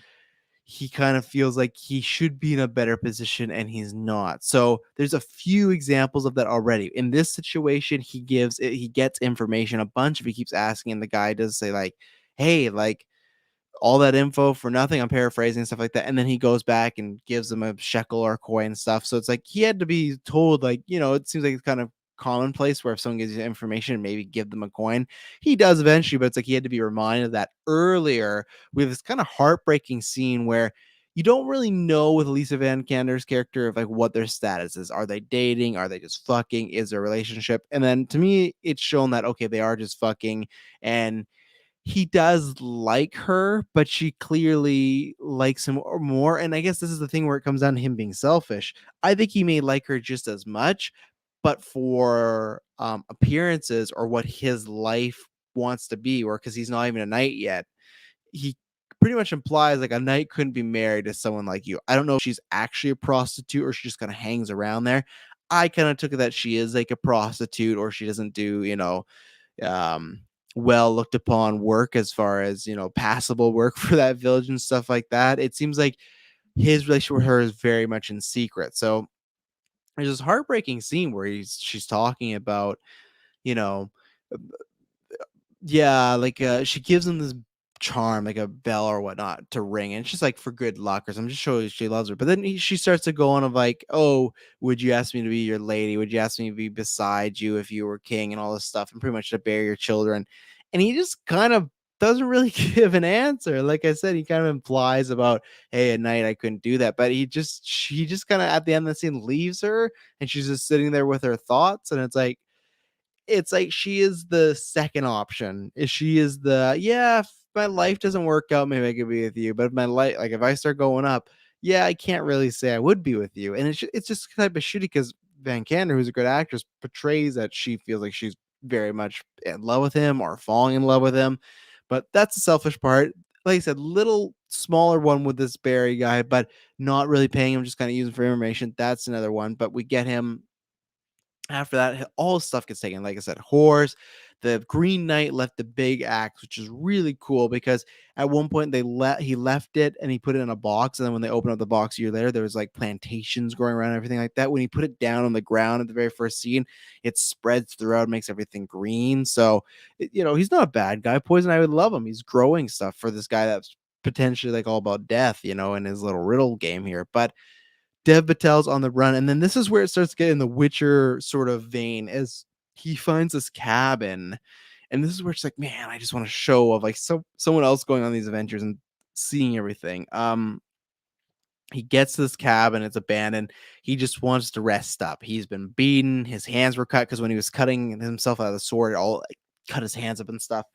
he kind of feels like he should be in a better position and he's not. So there's a few examples of that already. In this situation, he gets information a bunch if he keeps asking, and the guy does say like, "Hey, like all that info for nothing." I'm paraphrasing and stuff like that. And then he goes back and gives them a shekel or coin and stuff. So it's like he had to be told, like, it seems like it's kind of commonplace where if someone gives you information, maybe give them a coin. He does eventually, but it's like he had to be reminded of that earlier with this kind of heartbreaking scene where you don't really know with Lisa Van Kander's character of like what their status is. Are they dating? Are they just fucking? Is there a relationship? And then to me, it's shown that okay, they are just fucking, and he does like her, but she clearly likes him or more. And I guess this is the thing where it comes down to him being selfish. I think he may like her just as much, but for appearances or what his life wants to be, or because he's not even a knight yet, he pretty much implies like a knight couldn't be married to someone like you. I don't know if she's actually a prostitute or she just kind of hangs around there. I kind of took it that she is like a prostitute, or she doesn't do, um, well looked upon work as far as, passable work for that village and stuff like that. It seems like his relationship with her is very much in secret. So there's this heartbreaking scene where she's talking about, you know, yeah, like, she gives him this charm, like a bell or whatnot to ring, and it's just, like, for good luck or something, just shows she loves her, but then she starts to go on of, like, "Oh, would you ask me to be your lady? Would you ask me to be beside you if you were king?" And all this stuff, and pretty much to bear your children, and he just kind of doesn't really give an answer. Like I said, he kind of implies about, "Hey, at night, I couldn't do that," but she just kinda, at the end of the scene, leaves her, and she's just sitting there with her thoughts, and it's like she is the second option. She is the, "Yeah, if my life doesn't work out, maybe I could be with you, but if my life, like, if I start going up, yeah, I can't really say I would be with you." And it's just type of shitty because Van Kander, who's a good actress, portrays that she feels like she's very much in love with him or falling in love with him, but that's the selfish part. Like I said, little smaller one with this Barry guy, but not really paying him, just kinda using for information. That's another one, but we get him after that. All his stuff gets taken. Like I said, horse. The Green Knight left the big axe, which is really cool because at one point he left it and he put it in a box, and then when they opened up the box a year later, there was like plantations growing around and everything like that. When he put it down on the ground at the very first scene, it spreads throughout, makes everything green. So he's not a bad guy. Poison I would love him. He's growing stuff for this guy that's potentially like all about death, in his little riddle game here. But Dev Patel's on the run, and then this is where it starts getting the Witcher sort of vein as he finds this cabin, and this is where it's like, man, I just want to show of like someone else going on these adventures and seeing everything. He gets to this cabin, it's abandoned. He just wants to rest up. He's been beaten, his hands were cut because when he was cutting himself out of the sword, it all like, cut his hands up and stuff.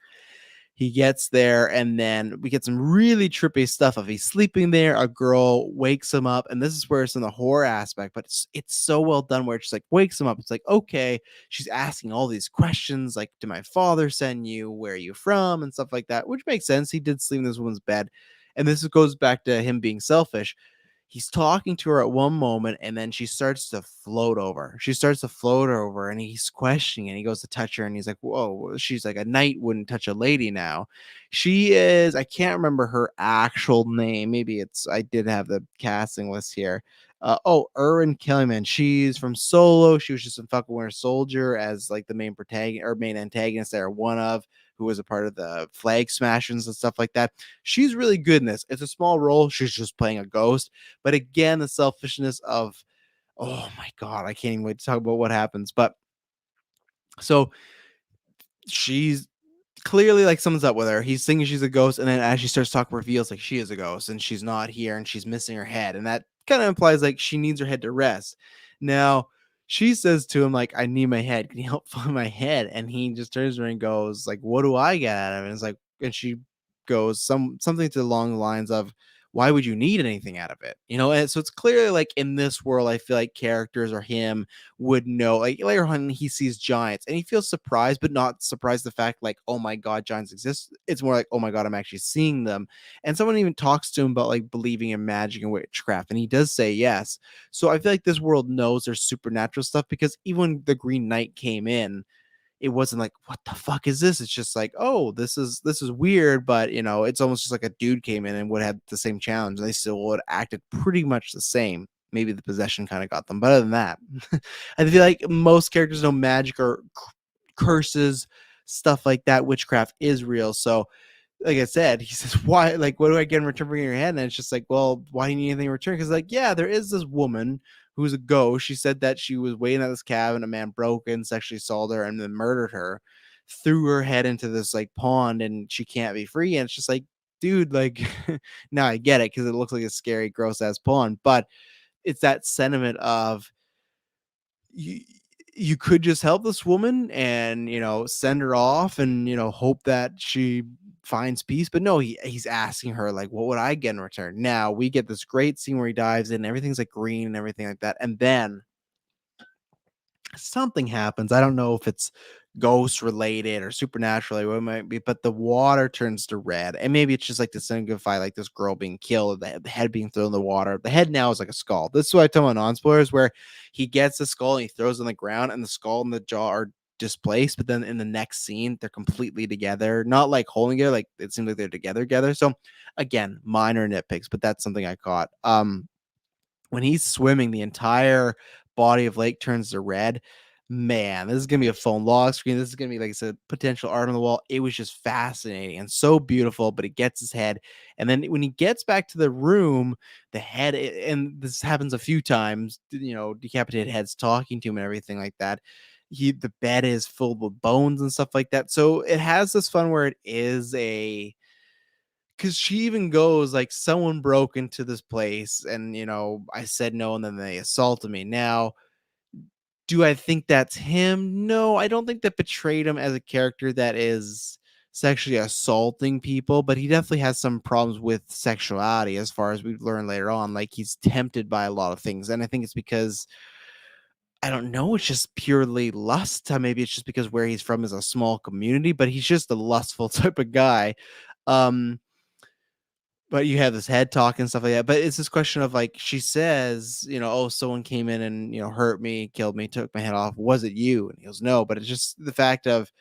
He gets there, and then we get some really trippy stuff of he's sleeping there. A girl wakes him up, and this is where it's in the horror aspect, but it's so well done where it's like wakes him up. It's like, okay, she's asking all these questions like, "Did my father send you? Where are you from?" and stuff like that, which makes sense. He did sleep in this woman's bed, and this goes back to him being selfish. He's talking to her at one moment, and then she starts to float over. She starts to float over, and he's questioning, and he goes to touch her, and he's like, "Whoa." She's like, "A knight wouldn't touch a lady now." She is, I can't remember her actual name. Maybe I did have the casting list here. Erin Kellyman. She's from Solo. She was just in fucking Winter Soldier as like the main protagonist or main antagonist there, one of who was a part of the Flag Smashers and stuff like that. She's really good in this. It's a small role. She's just playing a ghost. But again, the selfishness of, oh my God, I can't even wait to talk about what happens. But so she's clearly like someone's up with her. He's thinking she's a ghost, and then as she starts talking, reveals like she is a ghost and she's not here and she's missing her head. And that kind of implies like she needs her head to rest. Now, she says to him, like, "I need my head. Can you help find my head?" And he just turns around and goes, like, "What do I get out of it?" And it's like, and she goes something to along the lines of, why would you need anything out of it? And so it's clearly like in this world, I feel like characters or him would know. Like later on, he sees giants and he feels surprised, but not surprised the fact like, oh my god, giants exist. It's more like, oh my god, I'm actually seeing them. And someone even talks to him about like believing in magic and witchcraft, and he does say yes. So I feel like this world knows there's supernatural stuff because even when the Green Knight came in, it wasn't like, what the fuck is this? It's just like, oh, this is weird, but it's almost just like a dude came in and would have the same challenge. They still would acted pretty much the same. Maybe the possession kind of got them, but other than that, I feel like most characters know magic or curses, stuff like that. Witchcraft is real, so like I said, he says, why, like, what do I get in return for your head? And it's just like, well, why do you need anything in return? Because, like, yeah, there is this woman who's a ghost. She said that she was waiting at this cabin. A man broke in, sexually assaulted her, and then murdered her, threw her head into this, like, pond, and she can't be free. And it's just like, dude, like, now I get it because it looks like a scary, gross ass pond. But it's that sentiment of, you you could just help this woman and send her off and hope that she finds peace, but no, he's asking her like, what would I get in return? Now we get this great scene where he dives in, everything's like green and everything like that, and then something happens. I don't know if it's ghost related or supernatural, what it might be, but the water turns to red. And maybe it's just like to signify like this girl being killed, the head being thrown in the water. The head now is like a skull. This is what I tell my non-spoilers, where he gets the skull and he throws it on the ground, and the skull and the jaw are displaced, but then in the next scene they're completely together, not like holding together, like it seems like they're together. So again, minor nitpicks, but that's something I caught. When he's swimming, the entire body of lake turns to red. Man, this is gonna be a phone log screen. This is gonna be, like I said, potential art on the wall. It was just fascinating and so beautiful, but it gets his head. And then when he gets back to the room, the head, and this happens a few times, decapitated heads talking to him and everything like that. The bed is filled with bones and stuff like that. So it has this fun where it is a, because she even goes like, someone broke into this place and I said no, and then they assaulted me. Now, do I think that's him? No, I don't think that betrayed him as a character that is sexually assaulting people, but he definitely has some problems with sexuality, as far as we learn later on. Like, he's tempted by a lot of things, and I think it's because, I don't know, it's just purely lust. Maybe it's just because where he's from is a small community, but he's just a lustful type of guy. um but you have this head talk and stuff like that. But it's this question of like, she says, oh, someone came in and, hurt me, killed me, took my head off. Was it you? And he goes, no. But it's just the fact of,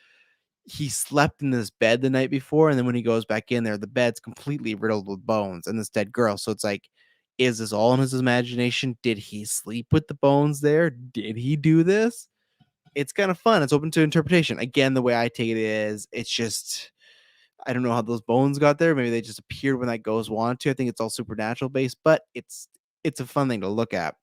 he slept in this bed the night before. And then when he goes back in there, the bed's completely riddled with bones and this dead girl. So it's like, is this all in his imagination? Did he sleep with the bones there? Did he do this? It's kind of fun. It's open to interpretation. Again, the way I take it is, it's just, I don't know how those bones got there. Maybe they just appeared when that ghost wanted to. I think it's all supernatural based, but it's a fun thing to look at.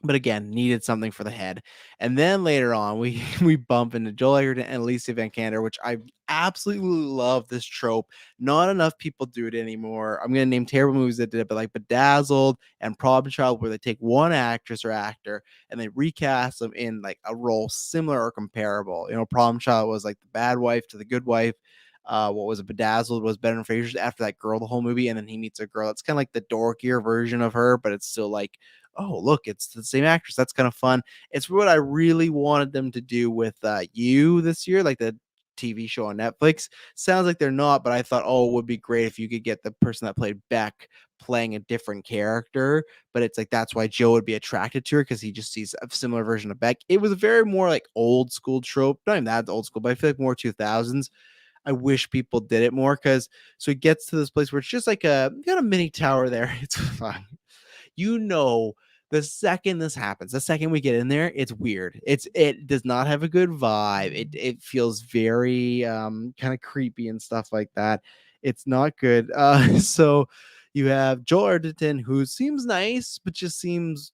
But again, needed something for the head. And then later on, we we bump into Joel Egerton and Alicia Vikander, which I absolutely love this trope. Not enough people do it anymore. I'm gonna name terrible movies that did it, but like Bedazzled and Problem Child, where they take one actress or actor and they recast them in like a role similar or comparable. Problem Child was like the bad wife to the good wife. What was it? Bedazzled was Brendan Fraser after that girl the whole movie, and then he meets a girl. It's kind of like the dorkier version of her, but it's still like, oh, look, it's the same actress. That's kind of fun. It's what I really wanted them to do with You this year, like the TV show on Netflix. Sounds like they're not, but I thought, oh, it would be great if you could get the person that played Beck playing a different character. But it's like, that's why Joe would be attracted to her, because he just sees a similar version of Beck. It was a very more like old school trope. Not even that old school, but I feel like more 2000s. I wish people did it more, because so it gets to this place where it's just like got a mini tower there. It's fun. The second this happens, the second we get in there, it's weird. It does not have a good vibe. It feels very kind of creepy and stuff like that. It's not good. So you have Joel Edgerton, who seems nice, but just seems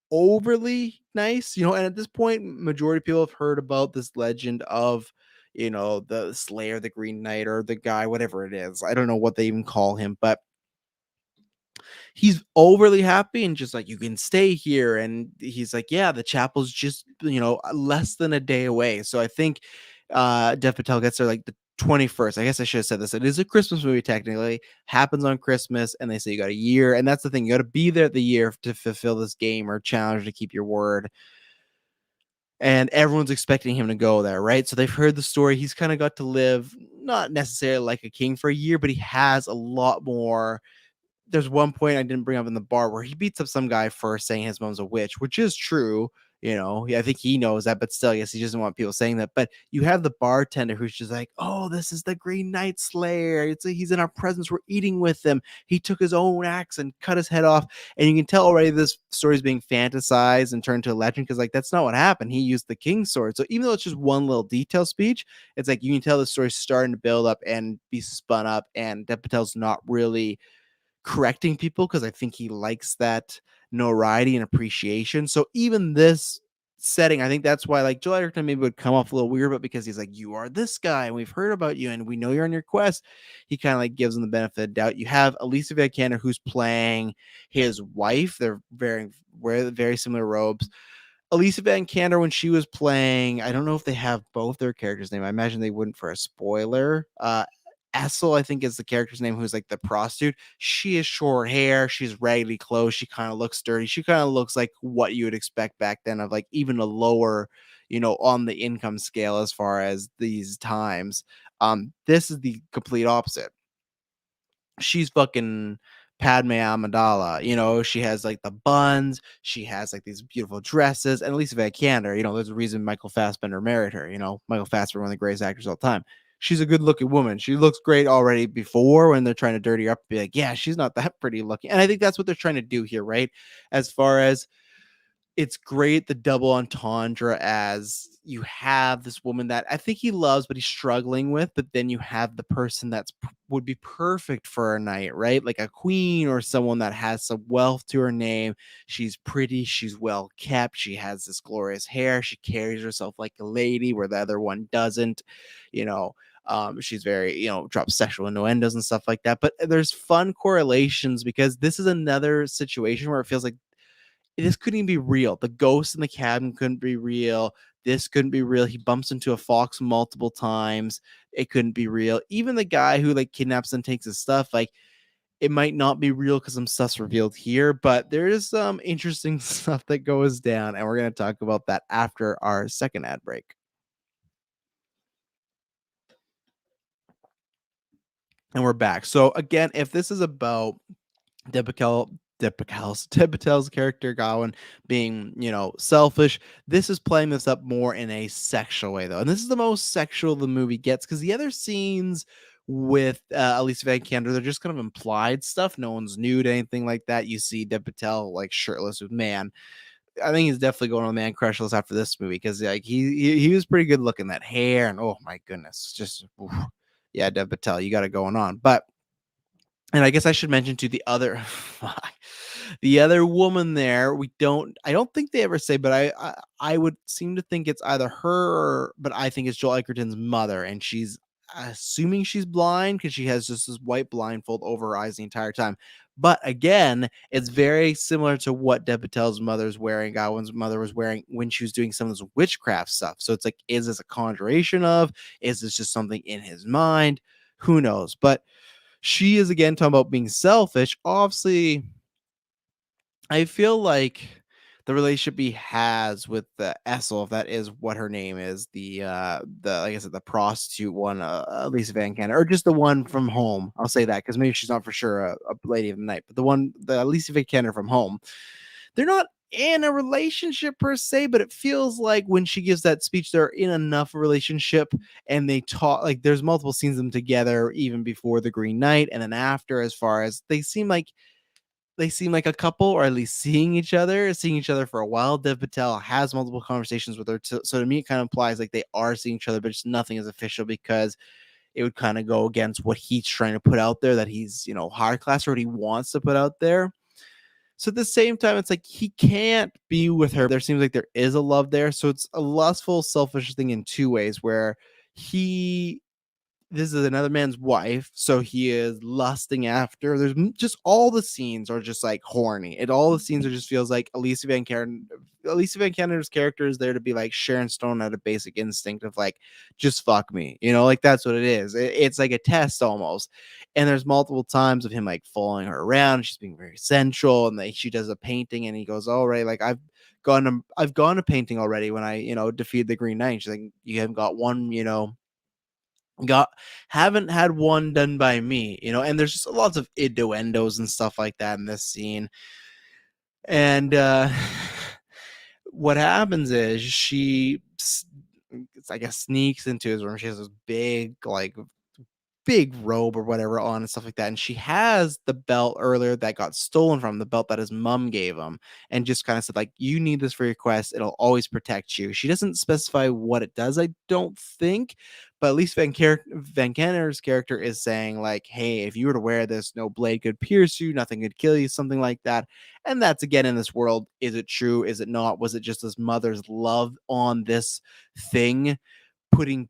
overly nice, and at this point, majority of people have heard about this legend of, the Slayer, the Green Knight, or the guy, whatever it is. I don't know what they even call him, but he's overly happy and just like, you can stay here. And he's like, yeah, the chapel's just, less than a day away. So I think Dev Patel gets there like the 21st. I guess I should have said this. It is a Christmas movie technically. Happens on Christmas, and they say you got a year, and that's the thing. You got to be there at the year to fulfill this game or challenge to keep your word. And everyone's expecting him to go there, right? So they've heard the story. He's kind of got to live not necessarily like a king for a year, but he has a lot more. There's one point I didn't bring up in the bar where he beats up some guy for saying his mom's a witch, which is true. I think he knows that, but still, yes, he doesn't want people saying that. But you have the bartender who's just like, "Oh, this is the Green Knight Slayer. He's in our presence. We're eating with him. He took his own axe and cut his head off." And you can tell already this story is being fantasized and turned to a legend because, like, that's not what happened. He used the king's sword. So even though it's just one little detail speech, it's like you can tell the story's starting to build up and be spun up. And Dev Patel's not really correcting people because I think he likes that notoriety and appreciation. So even this setting, I think that's why like Joel Edgerton maybe would come off a little weird, but because he's like, you are this guy, and we've heard about you, and we know you're on your quest, he kind of like gives him the benefit of the doubt. You have Alicia Vikander who's playing his wife. They're wear very similar robes. Alicia Vikander, when she was playing, I don't know if they have both their characters' name. I imagine they wouldn't for a spoiler. Essel, I think, is the character's name, who's like the prostitute. She has short hair. She's raggedy clothes. She kind of looks dirty. She kind of looks like what you would expect back then of like even a lower, on the income scale as far as these times. This is the complete opposite. She's fucking Padme Amidala. She has like the buns, she has like these beautiful dresses, and Lisa Vikander, there's a reason Michael Fassbender married her. Michael Fassbender, one of the greatest actors of all time. She's a good looking woman. She looks great already before when they're trying to dirty her up, be like, yeah, she's not that pretty looking. And I think that's what they're trying to do here, right? As far as it's great the double entendre as you have this woman that I think he loves, but he's struggling with. But then you have the person that's would be perfect for a night, right? Like a queen or someone that has some wealth to her name. She's pretty, she's well kept, she has this glorious hair, she carries herself like a lady where the other one doesn't, you know. She's very, drops sexual innuendos and stuff like that. But there's fun correlations because this is another situation where it feels like this couldn't even be real. The ghost in the cabin couldn't be real. This couldn't be real. He bumps into a fox multiple times. It couldn't be real. Even the guy who like kidnaps and takes his stuff, like it might not be real because some stuff's revealed here, but there is some interesting stuff that goes down, and we're gonna talk about that after our second ad break. And we're back. So again, if this is about Deb Patel's character Gawain being, selfish. This is playing this up more in a sexual way though, and this is the most sexual the movie gets because the other scenes with Alicia Vikander, they're just kind of implied stuff. No one's nude, anything like that. You see Deb Patel like shirtless with man. I think he's definitely going on the man crush list after this movie because like he was pretty good looking. That hair and oh my goodness, just oof. Yeah, Deb Patel, you got it going on, but. And I guess I should mention to the other the other woman there, I don't think they ever say, but I would seem to think it's either her but I think it's Joel Edgerton's mother, and she's assuming she's blind because she has just this white blindfold over her eyes the entire time. But again, it's very similar to what Deb Patel's mother's wearing, Godwin's mother was wearing when she was doing some of this witchcraft stuff. So it's like, is this a conjuration of? Is this just something in his mind? Who knows? But she is again talking about being selfish. Obviously, I feel like the relationship he has with the Essel, if that is what her name is, the like I said, the prostitute one, Lisa Van Canter, or just the one from Home. I'll say that because maybe she's not for sure a lady of the night, but the Lisa Van Canter from Home, they're not in a relationship per se, but it feels like when she gives that speech, they're in enough relationship and they talk like there's multiple scenes of them together, even before the Green Knight and then after, as far as they seem like a couple, or at least seeing each other for a while. Dev Patel has multiple conversations with her. So to me, it kind of implies like they are seeing each other, but just nothing is official because it would kind of go against what he's trying to put out there, that he's, high class, or what he wants to put out there. So at the same time, it's like he can't be with her. There seems like there is a love there. So it's a lustful, selfish thing in two ways where he this is another man's wife, so he is lusting after. There's just all the scenes are just like horny. And all the scenes are just feels like Alicia Van Cander's character is there to be like Sharon Stone at a basic instinct of like, just fuck me, like that's what it is. It's like a test almost. And there's multiple times of him like following her around. She's being very sensual, and like she does a painting, and he goes, "All right, like I've gone to painting already when I defeated the Green Knight." She's like, "You haven't got one, got haven't had one done by me," and there's just lots of innuendos and stuff like that in this scene. And what happens is I guess, sneaks into his room. She has this big robe or whatever on and stuff like that. And she has the belt earlier that got stolen from the belt that his mom gave him, and just kind of said, like, you need this for your quest. It'll always protect you. She doesn't specify what it does, I don't think, but at least Van Kenner's character is saying, like, hey, if you were to wear this, no blade could pierce you, nothing could kill you, something like that. And that's, again, in this world. Is it true? Is it not? Was it just his mother's love on this thing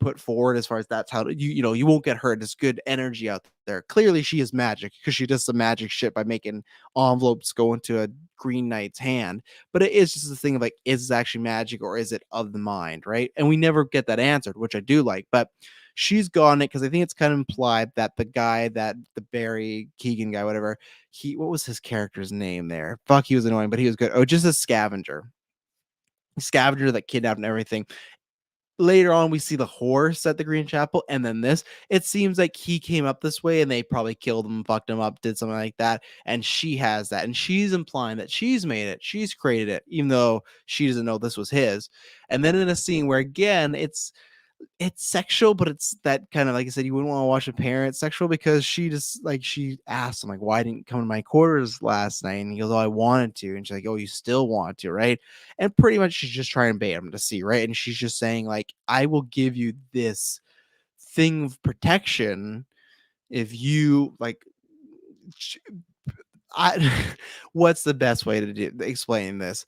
put forward, as far as that's how you won't get hurt. There's good energy out there. Clearly she is magic, because she does some magic shit by making envelopes go into a Green Knight's hand. But it is just the thing of like, is it actually magic, or is it of the mind, right? And we never get that answered, which I do like. But she's gone it, because I think it's kind of implied that the Barry Keegan guy, whatever, what was his character's name there? Fuck, he was annoying, but he was good. Oh, just a scavenger that kidnapped and everything. Later on, we see the horse at the Green Chapel, and then this. It seems like he came up this way, and they probably killed him, fucked him up, did something like that. And she has that, and she's implying that she's made it, she's created it, even though she doesn't know this was his. And then in a scene where, again, it's sexual, but it's that kind of, like I said, you wouldn't want to watch a parent sexual, because she asked him, like, why didn't you come to my quarters last night? And he goes, oh, I wanted to. And she's like, oh, you still want to, right? And pretty much she's just trying to bait him to see, right? And she's just saying, like, I will give you this thing of protection if you like I what's the best way to explain this?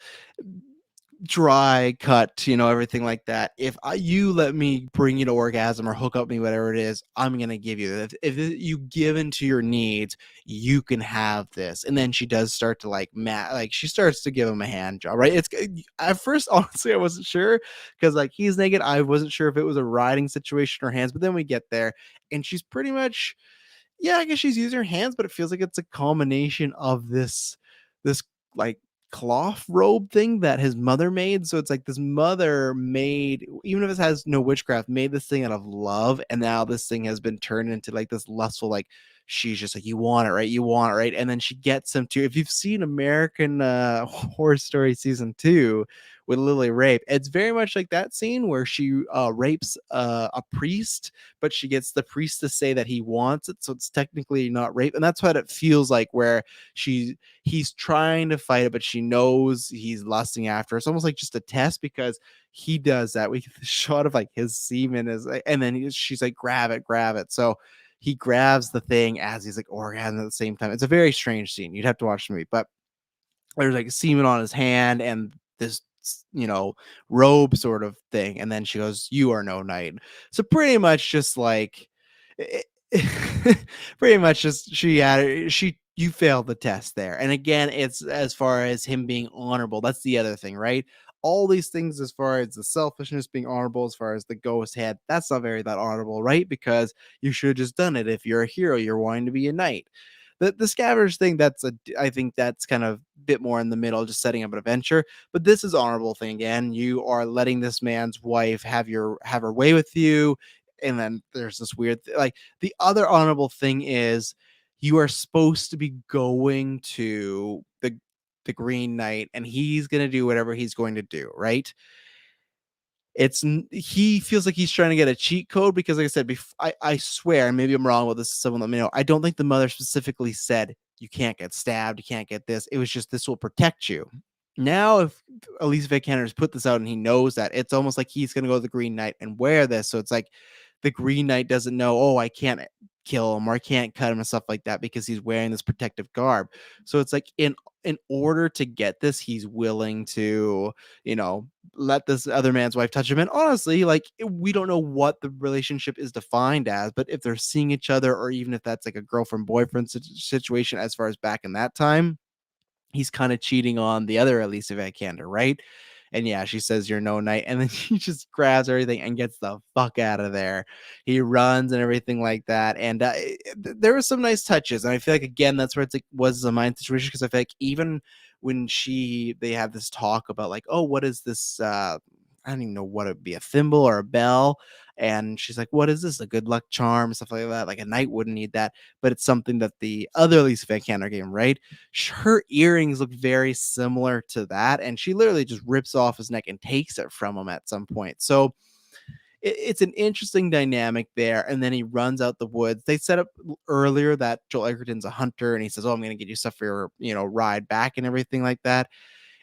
Dry cut, everything like that. If you let me bring you to orgasm or hook up me, whatever it is, I'm gonna give you that. If you give into your needs, you can have this. And then she does start to like she starts to give him a hand job, right? It's at first, honestly, I wasn't sure, because like he's naked. I wasn't sure if it was a riding situation or hands, but then we get there, and she's pretty much, yeah, I guess she's using her hands, but it feels like it's a combination of this like cloth robe thing that his mother made. So it's like this mother made, even if it has no witchcraft, made this thing out of love, and now this thing has been turned into like this lustful, like, she's just like, you want it, right? You want it, right? And then she gets him to, if you've seen American Horror Story season 2 with Lily Rape, it's very much like that scene where she rapes a priest, but she gets the priest to say that he wants it, so it's technically not rape. And that's what it feels like, where he's trying to fight it, but she knows he's lusting after her. It's almost like just a test, because he does that. We get the shot of like his semen is, and then she's like, grab it. So he grabs the thing as he's like orgasming at the same time. It's a very strange scene. You'd have to watch the movie, but there's like semen on his hand and this, robe sort of thing. And then she goes, you are no knight. So pretty much just like, pretty much just you failed the test there. And again, it's as far as him being honorable. That's the other thing, right? All these things, as far as the selfishness being honorable, as far as the ghost head, that's not very that honorable, right? Because you should have just done it. If you're a hero, you're wanting to be a knight. The scavengers thing, I think that's kind of a bit more in the middle, just setting up an adventure. But this is honorable thing. Again, you are letting this man's wife have her way with you. And then there's this weird like, the other honorable thing is, you are supposed to be going to the Green Knight, and he's going to do whatever he's going to do, right? He feels like he's trying to get a cheat code, because like I said, I swear, and maybe I'm wrong with this, someone let me know, I don't think the mother specifically said you can't get stabbed, you can't get this. It was just, this will protect you. Now, if Elise Vikander has put this out and he knows that, it's almost like he's going to go to the Green Knight and wear this. So it's like the Green Knight doesn't know, oh, I can't kill him or I can't cut him and stuff like that because he's wearing this protective garb. So it's like in order to get this, he's willing to, you know, let this other man's wife touch him. And honestly, like we don't know what the relationship is defined as, but if they're seeing each other, or even if that's like a girlfriend boyfriend situation, as far as back in that time, he's kind of cheating on the other Alicia Vikander, right? And yeah, she says you're no knight, and then he just grabs everything and gets the fuck out of there. He runs and everything like that, and there were some nice touches, and I feel like again that's where it's like was a mind situation because I feel like even when they have this talk about like, oh, what is this? I don't even know what it would be, a thimble or a bell. And she's like, what is this? A good luck charm, stuff like that. Like a knight wouldn't need that, but it's something that the other Lisa Vikander game, right? Her earrings look very similar to that, and she literally just rips off his neck and takes it from him at some point. So it's an interesting dynamic there. And then he runs out the woods. They set up earlier that Joel Edgerton's a hunter, and he says, "Oh, I'm going to get you stuff for your, ride back and everything like that."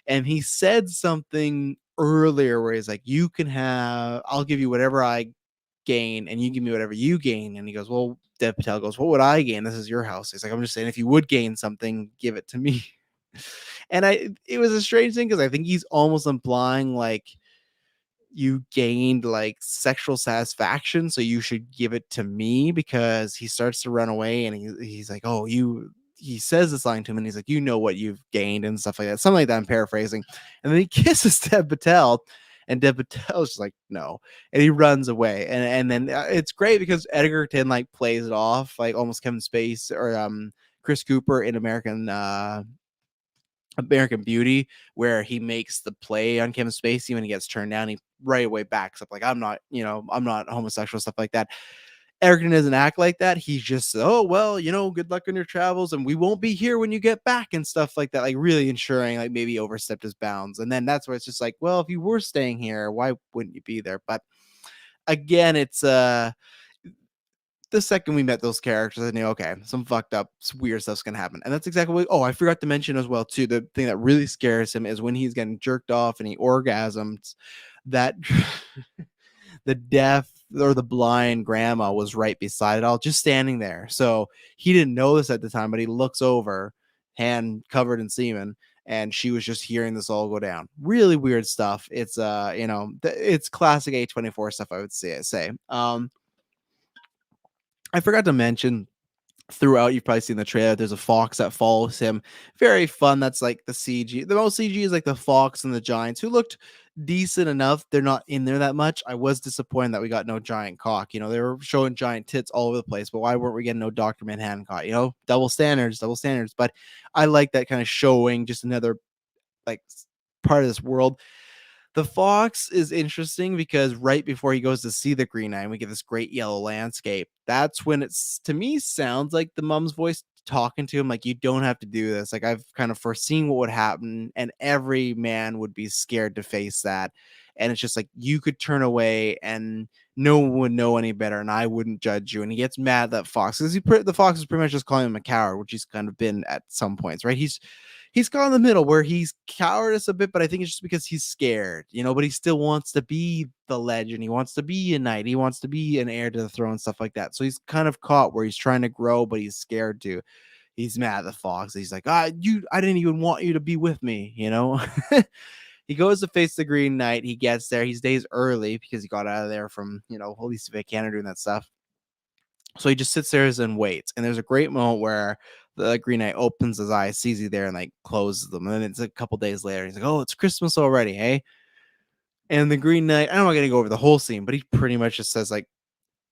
And he said something earlier where he's like, I'll give you whatever I gain and you give me whatever you gain. And he goes, well, Dev Patel goes, what would I gain? This is your house. He's like, I'm just saying, if you would gain something, give it to me. And it was a strange thing because I think he's almost implying like you gained like sexual satisfaction, so you should give it to me, because he starts to run away and he's like, oh, he says this line to him and he's like, you know what you've gained and stuff like that. Something like that, I'm paraphrasing. And then he kisses Dev Patel, and Dev Patel's just like, no. And he runs away. And then it's great because Edgerton like plays it off like almost Kevin Spacey or Chris Cooper in American Beauty, where he makes the play on Kevin Spacey when he gets turned down. He right away backs up like, I'm not homosexual, stuff like that. Erickson doesn't act like that. He's just, oh, well, good luck on your travels, and we won't be here when you get back and stuff like that. Like really ensuring like maybe overstepped his bounds. And then that's where it's just like, well, if you were staying here, why wouldn't you be there? But again, it's the second we met those characters, I knew, okay, some fucked up, some weird stuff's gonna happen. And that's exactly what, I forgot to mention as well, too. The thing that really scares him is when he's getting jerked off and he orgasms, that the deaf or the blind grandma was right beside it all, just standing there. So he didn't know this at the time, but he looks over, hand covered in semen, and she was just hearing this all go down. Really weird stuff. It's it's classic A24 stuff, I would say. I forgot to mention throughout, you've probably seen the trailer, there's a fox that follows him. Very fun. That's like the CG. The most CG is like the fox and the giants, who looked decent enough. They're not in there that much. I was disappointed that we got no giant cock. They were showing giant tits all over the place, but why weren't we getting no Dr. Manhattan cock? Double standards. But I like that kind of showing just another like part of this world. The fox is interesting because right before he goes to see the Green Knight, we get this great yellow landscape. That's when it's, to me, sounds like the mom's voice talking to him, like, you don't have to do this. Like, I've kind of foreseen what would happen, and every man would be scared to face that. And it's just like, you could turn away and no one would know any better, and I wouldn't judge you. And he gets mad at that fox because the fox is pretty much just calling him a coward, which he's kind of been at some points, right? He's caught in the middle where he's cowardice a bit, but I think it's just because he's scared, but he still wants to be the legend. He wants to be a knight. He wants to be an heir to the throne, stuff like that. So he's kind of caught where he's trying to grow, but he's scared to. He's mad at the fox. He's like, I didn't even want you to be with me, He goes to face the Green Knight. He gets there. He stays early because he got out of there from, Holy Vikander doing that stuff. So he just sits there and waits. And there's a great moment where the Green Knight opens his eyes, sees you there, and like closes them. And then it's a couple days later. He's like, oh, it's Christmas already, hey? And the Green Knight, I'm not going to go over the whole scene, but he pretty much just says, like,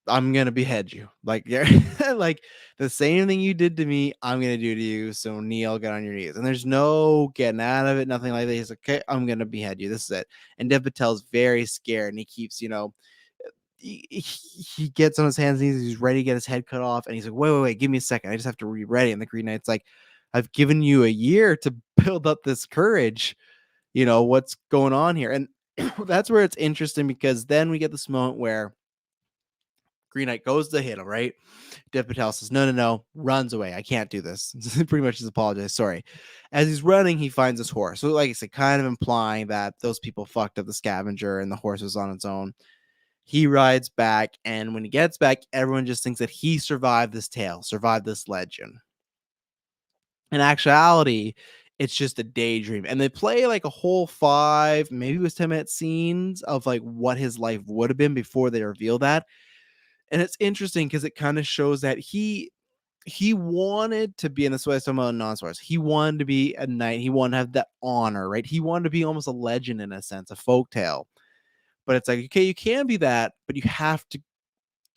I'm going to behead you. Like, yeah, like the same thing you did to me, I'm going to do to you. So kneel, get on your knees. And there's no getting out of it, nothing like that. He's like, okay, I'm going to behead you. This is it. And Dev Patel's very scared, and he keeps, he gets on his hands and knees. He's ready to get his head cut off. And he's like, wait, give me a second. I just have to be ready. And the Green Knight's like, I've given you a year to build up this courage. What's going on here? And that's where it's interesting, because then we get this moment where Green Knight goes to hit him, right? Dev Patel says, no, runs away. I can't do this. Pretty much just apologize. Sorry. As he's running, he finds his horse. So like I said, kind of implying that those people fucked up the scavenger and the horse was on its own. He rides back, and when he gets back, everyone just thinks that he survived this tale, survived this legend. In actuality, it's just a daydream, and they play, like, a whole 5, maybe it was 10-minute scenes of, like, what his life would have been before they reveal that, and it's interesting because it kinda shows that he wanted to be, in this way, some of non-spoilers, he wanted to be a knight, he wanted to have that honor, right? He wanted to be almost a legend in a sense, a folk tale, but it's like, okay, you can be that, but you have to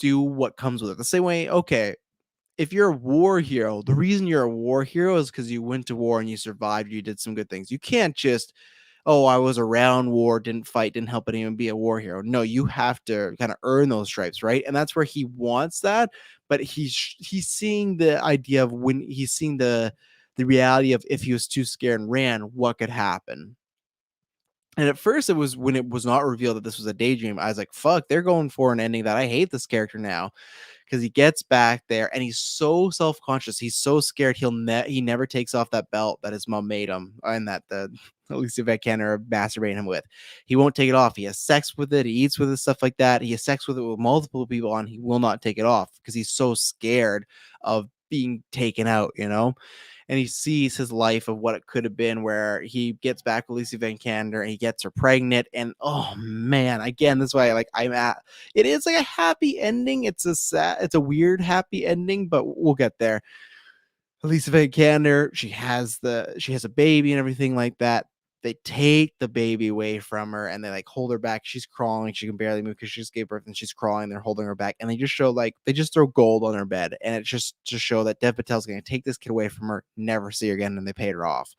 do what comes with it. The same way, okay, if you're a war hero, the reason you're a war hero is because you went to war and you survived, you did some good things. You can't just, oh, I was around war, didn't fight, didn't help anyone, be a war hero. No, you have to kind of earn those stripes, right? And that's where he wants that, but he's seeing the idea of when he's seeing the reality of if he was too scared and ran, what could happen. And at first, it was when it was not revealed that this was a daydream. I was like, "Fuck, they're going for an ending that I hate this character now." Because he gets back there and he's so self-conscious. He's so scared he never takes off that belt that his mom made him and that the Alicia Vikander masturbating him with. He won't take it off. He has sex with it. He eats with it, stuff like that. He has sex with it with multiple people on. He will not take it off because he's so scared of being taken out, and he sees his life of what it could have been, where he gets back with Lucy Van Kander and he gets her pregnant. And oh man, again, this is why I'm at. It is like a happy ending. It's a weird happy ending, but we'll get there. Lisa Van Kander, she has a baby and everything like that. They take the baby away from her and they like hold her back. She's crawling. She can barely move because she just gave birth and she's crawling. They're holding her back. And they just throw gold on her bed. And it's just to show that Dev Patel's going to take this kid away from her, never see her again. And they paid her off.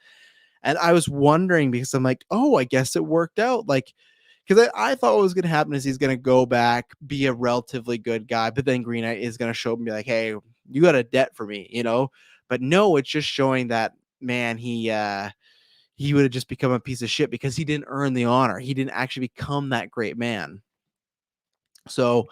And I was wondering because I'm like, oh, I guess it worked out. Like, because I thought what was going to happen is he's going to go back, be a relatively good guy, but then Green Knight is going to show up and be like, hey, you got a debt for me. But no, it's just showing that, man, he would have just become a piece of shit because he didn't earn the honor. He didn't actually become that great man. So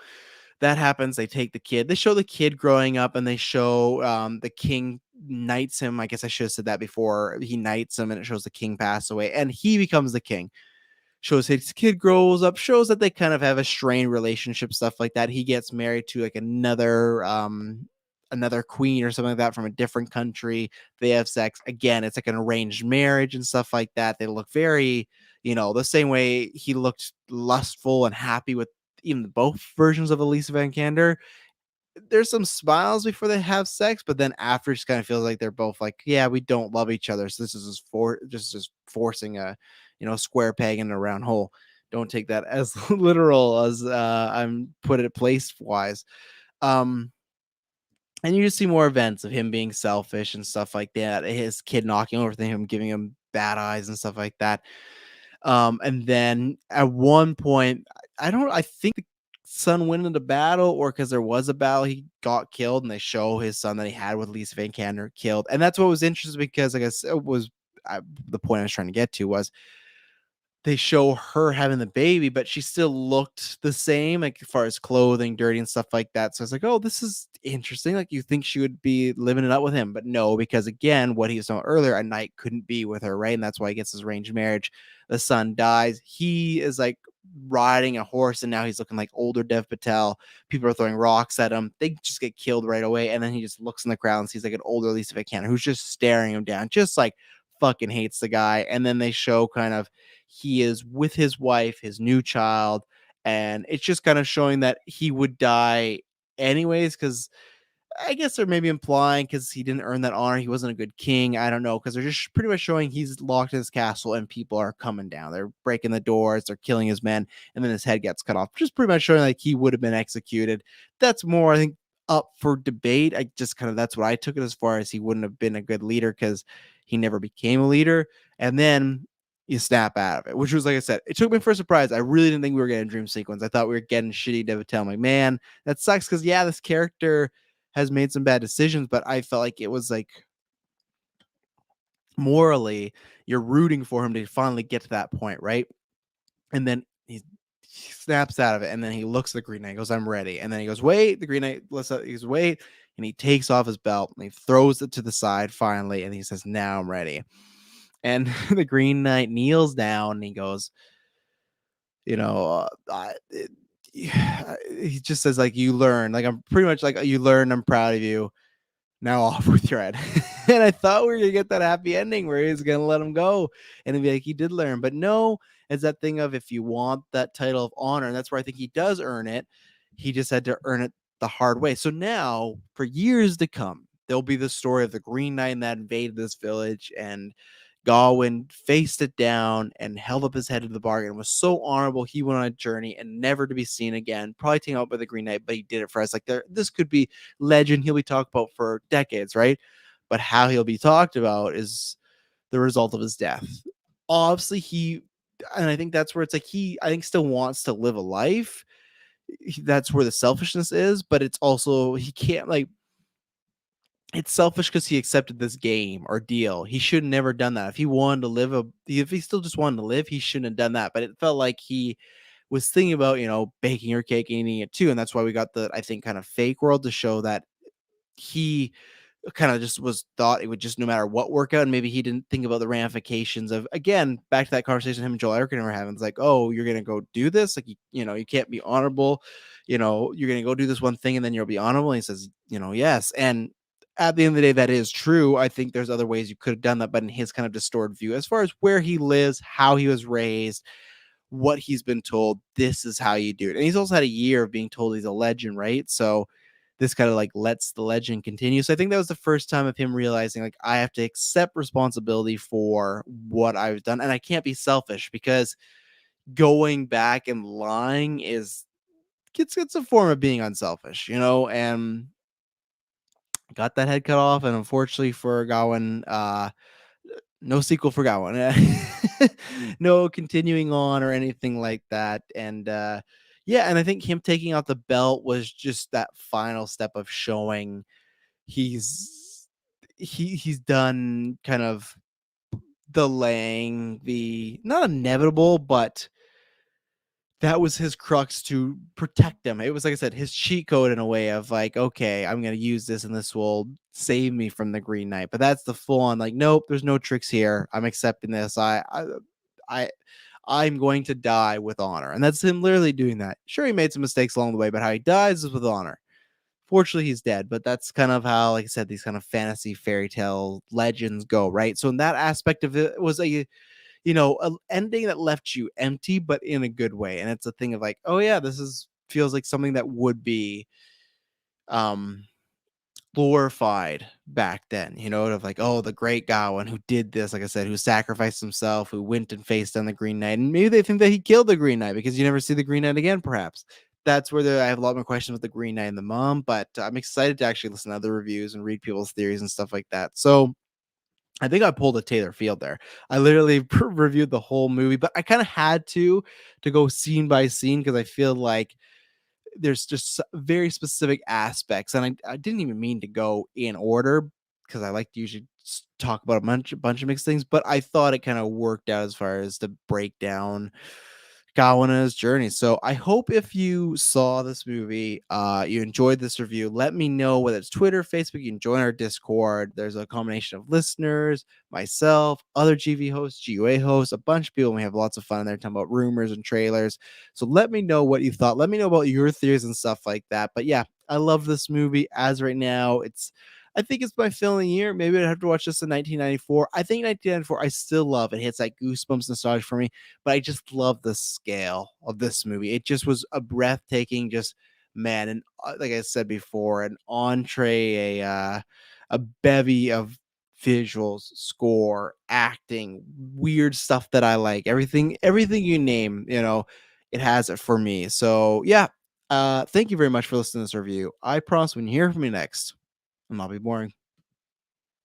that happens. They take the kid. They show the kid growing up, and they show the king knights him. I guess I should have said that before. He knights him, and it shows the king pass away, and he becomes the king. Shows his kid grows up, shows that they kind of have a strained relationship, stuff like that. He gets married to like another queen or something like that from a different country. They have sex. Again, it's like an arranged marriage and stuff like that. They look very, the same way he looked lustful and happy with even both versions of Elisa Van Kander. There's some smiles before they have sex, but then after, it just kind of feels like they're both like, yeah, we don't love each other. So this is just forcing a, square peg in a round hole. Don't take that as literal as I'm put it place wise. Um, and you just see more events of him being selfish and stuff like that. His kid knocking over him, giving him bad eyes and stuff like that. And then at one point, I think the son went into battle, or because there was a battle, he got killed, and they show his son that he had with Lisa Van Kander killed. And that's what was interesting because I guess the point I was trying to get to was they show her having the baby, but she still looked the same, like, as far as clothing, dirty and stuff like that. So it's like, oh, this is interesting. Like, you think she would be living it up with him, but no, because again, what he was saying earlier, a knight couldn't be with her, right? And that's why he gets his arranged marriage. The son dies. He is like riding a horse, and now he's looking like older Dev Patel. People are throwing rocks at him. They just get killed right away. And then he just looks in the crowd and sees like an older Lisa Vikander who's just staring him down, just like fucking hates the guy. And then they show kind of he is with his wife, his new child, and it's just kind of showing that he would die anyways, because I guess they're maybe implying because he didn't earn that honor, he wasn't a good king. I don't know, because they're just pretty much showing he's locked in his castle and people are coming down. They're breaking the doors, they're killing his men, and then his head gets cut off. Just pretty much showing like he would have been executed. That's more, I think, up for debate. I just kind of that's what I took it as far as he wouldn't have been a good leader because he never became a leader. And then you snap out of it, which was, like I said, it took me for a surprise. I really didn't think we were getting a dream sequence. I thought we were getting shitty Devatel. I'm like, man, that sucks because, yeah, this character has made some bad decisions, but I felt like it was like morally, you're rooting for him to finally get to that point, right? And then he snaps out of it, and then he looks at the Green Knight, goes, "I'm ready." And then he goes, "Wait." The Green Knight he goes, "Wait," and he takes off his belt and he throws it to the side finally, and he says, "Now I'm ready." And the Green Knight kneels down and he goes, you know, yeah, he just says like, "You learn." Like, I'm pretty much like, "You learn. I'm proud of you. Now off with your head." And I thought we were gonna get that happy ending where he's gonna let him go and it'd be like he did learn. But no, it's that thing of if you want that title of honor, and that's where I think he does earn it, he just had to earn it the hard way. So now, for years to come, there'll be the story of the Green Knight that invaded this village, and Gawain faced it down and held up his head to the bargain. Was so honorable. He went on a journey and never to be seen again. Probably taken out by the Green Knight, but he did it for us. Like there, this could be legend. He'll be talked about for decades, right? But how he'll be talked about is the result of his death. Obviously, and I think that's where it's like I think, still wants to live a life. That's where the selfishness is, but it's also he can't like it's selfish because he accepted this game or deal. He should have never done that. If he wanted to live if he still just wanted to live, he shouldn't have done that. But it felt like he was thinking about, baking your cake and eating it too. And that's why we got the, I think, kind of fake world to show that he kind of just was thought it would just no matter what work out, and maybe he didn't think about the ramifications of, again, back to that conversation him and Joel Erickson were having. It's like, oh, you're gonna go do this, like you can't be honorable, you're gonna go do this one thing and then you'll be honorable. And he says, yes. And at the end of the day, that is true. I think there's other ways you could have done that, but in his kind of distorted view, as far as where he lives, how he was raised, what he's been told, this is how you do it. And he's also had a year of being told he's a legend, right? So this kind of like lets the legend continue. So I think that was the first time of him realizing like I have to accept responsibility for what I've done, and I can't be selfish because going back and lying is it's a form of being unselfish, and got that head cut off. And unfortunately for Gawain, no sequel for Gawain. No continuing on or anything like that. And yeah, and I think him taking out the belt was just that final step of showing he's done kind of delaying the not inevitable, but that was his crux to protect him. It was, like I said, his cheat code in a way of like, okay, I'm gonna use this and this will save me from the Green Knight. But that's the full on like, nope, there's no tricks here. I'm accepting this. I I'm going to die with honor. And that's him literally doing that. Sure, he made some mistakes along the way, but how he dies is with honor. Fortunately, he's dead, but that's kind of how, like I said, these kind of fantasy fairy tale legends go, right? So in that aspect of it was a ending that left you empty, but in a good way. And it's a thing of like, oh yeah, this is feels like something that would be um glorified back then, of like, oh, the great Gawain who did this, like I said, who sacrificed himself, who went and faced on the Green Knight. And maybe they think that he killed the Green Knight because you never see the Green Knight again, perhaps. That's where I have a lot more questions with the Green Knight and the mom, but I'm excited to actually listen to other reviews and read people's theories and stuff like that. So I think I pulled a Taylor Field there. I literally reviewed the whole movie, but I kind of had to go scene by scene because I feel like there's just very specific aspects, and I didn't even mean to go in order because I like to usually talk about a bunch of mixed things, but I thought it kind of worked out as far as the breakdown Gawana's journey. So I hope if you saw this movie, you enjoyed this review. Let me know whether it's Twitter, Facebook. You can join our Discord. There's a combination of listeners, myself, other GV hosts, GUA hosts, a bunch of people. And we have lots of fun in there talking about rumors and trailers. So let me know what you thought. Let me know about your theories and stuff like that. But yeah, I love this movie as right now. I think it's my film of the year. Maybe I'd have to watch this in 1994. I think 1994, I still love it. Hits that goosebumps nostalgia for me, but I just love the scale of this movie. It just was a breathtaking, just man, and like I said before, an entree, a bevy of visuals, score, acting, weird stuff that I like. Everything you name, it has it for me. So yeah, thank you very much for listening to this review. I promise when you hear from me next, and I'll be boring.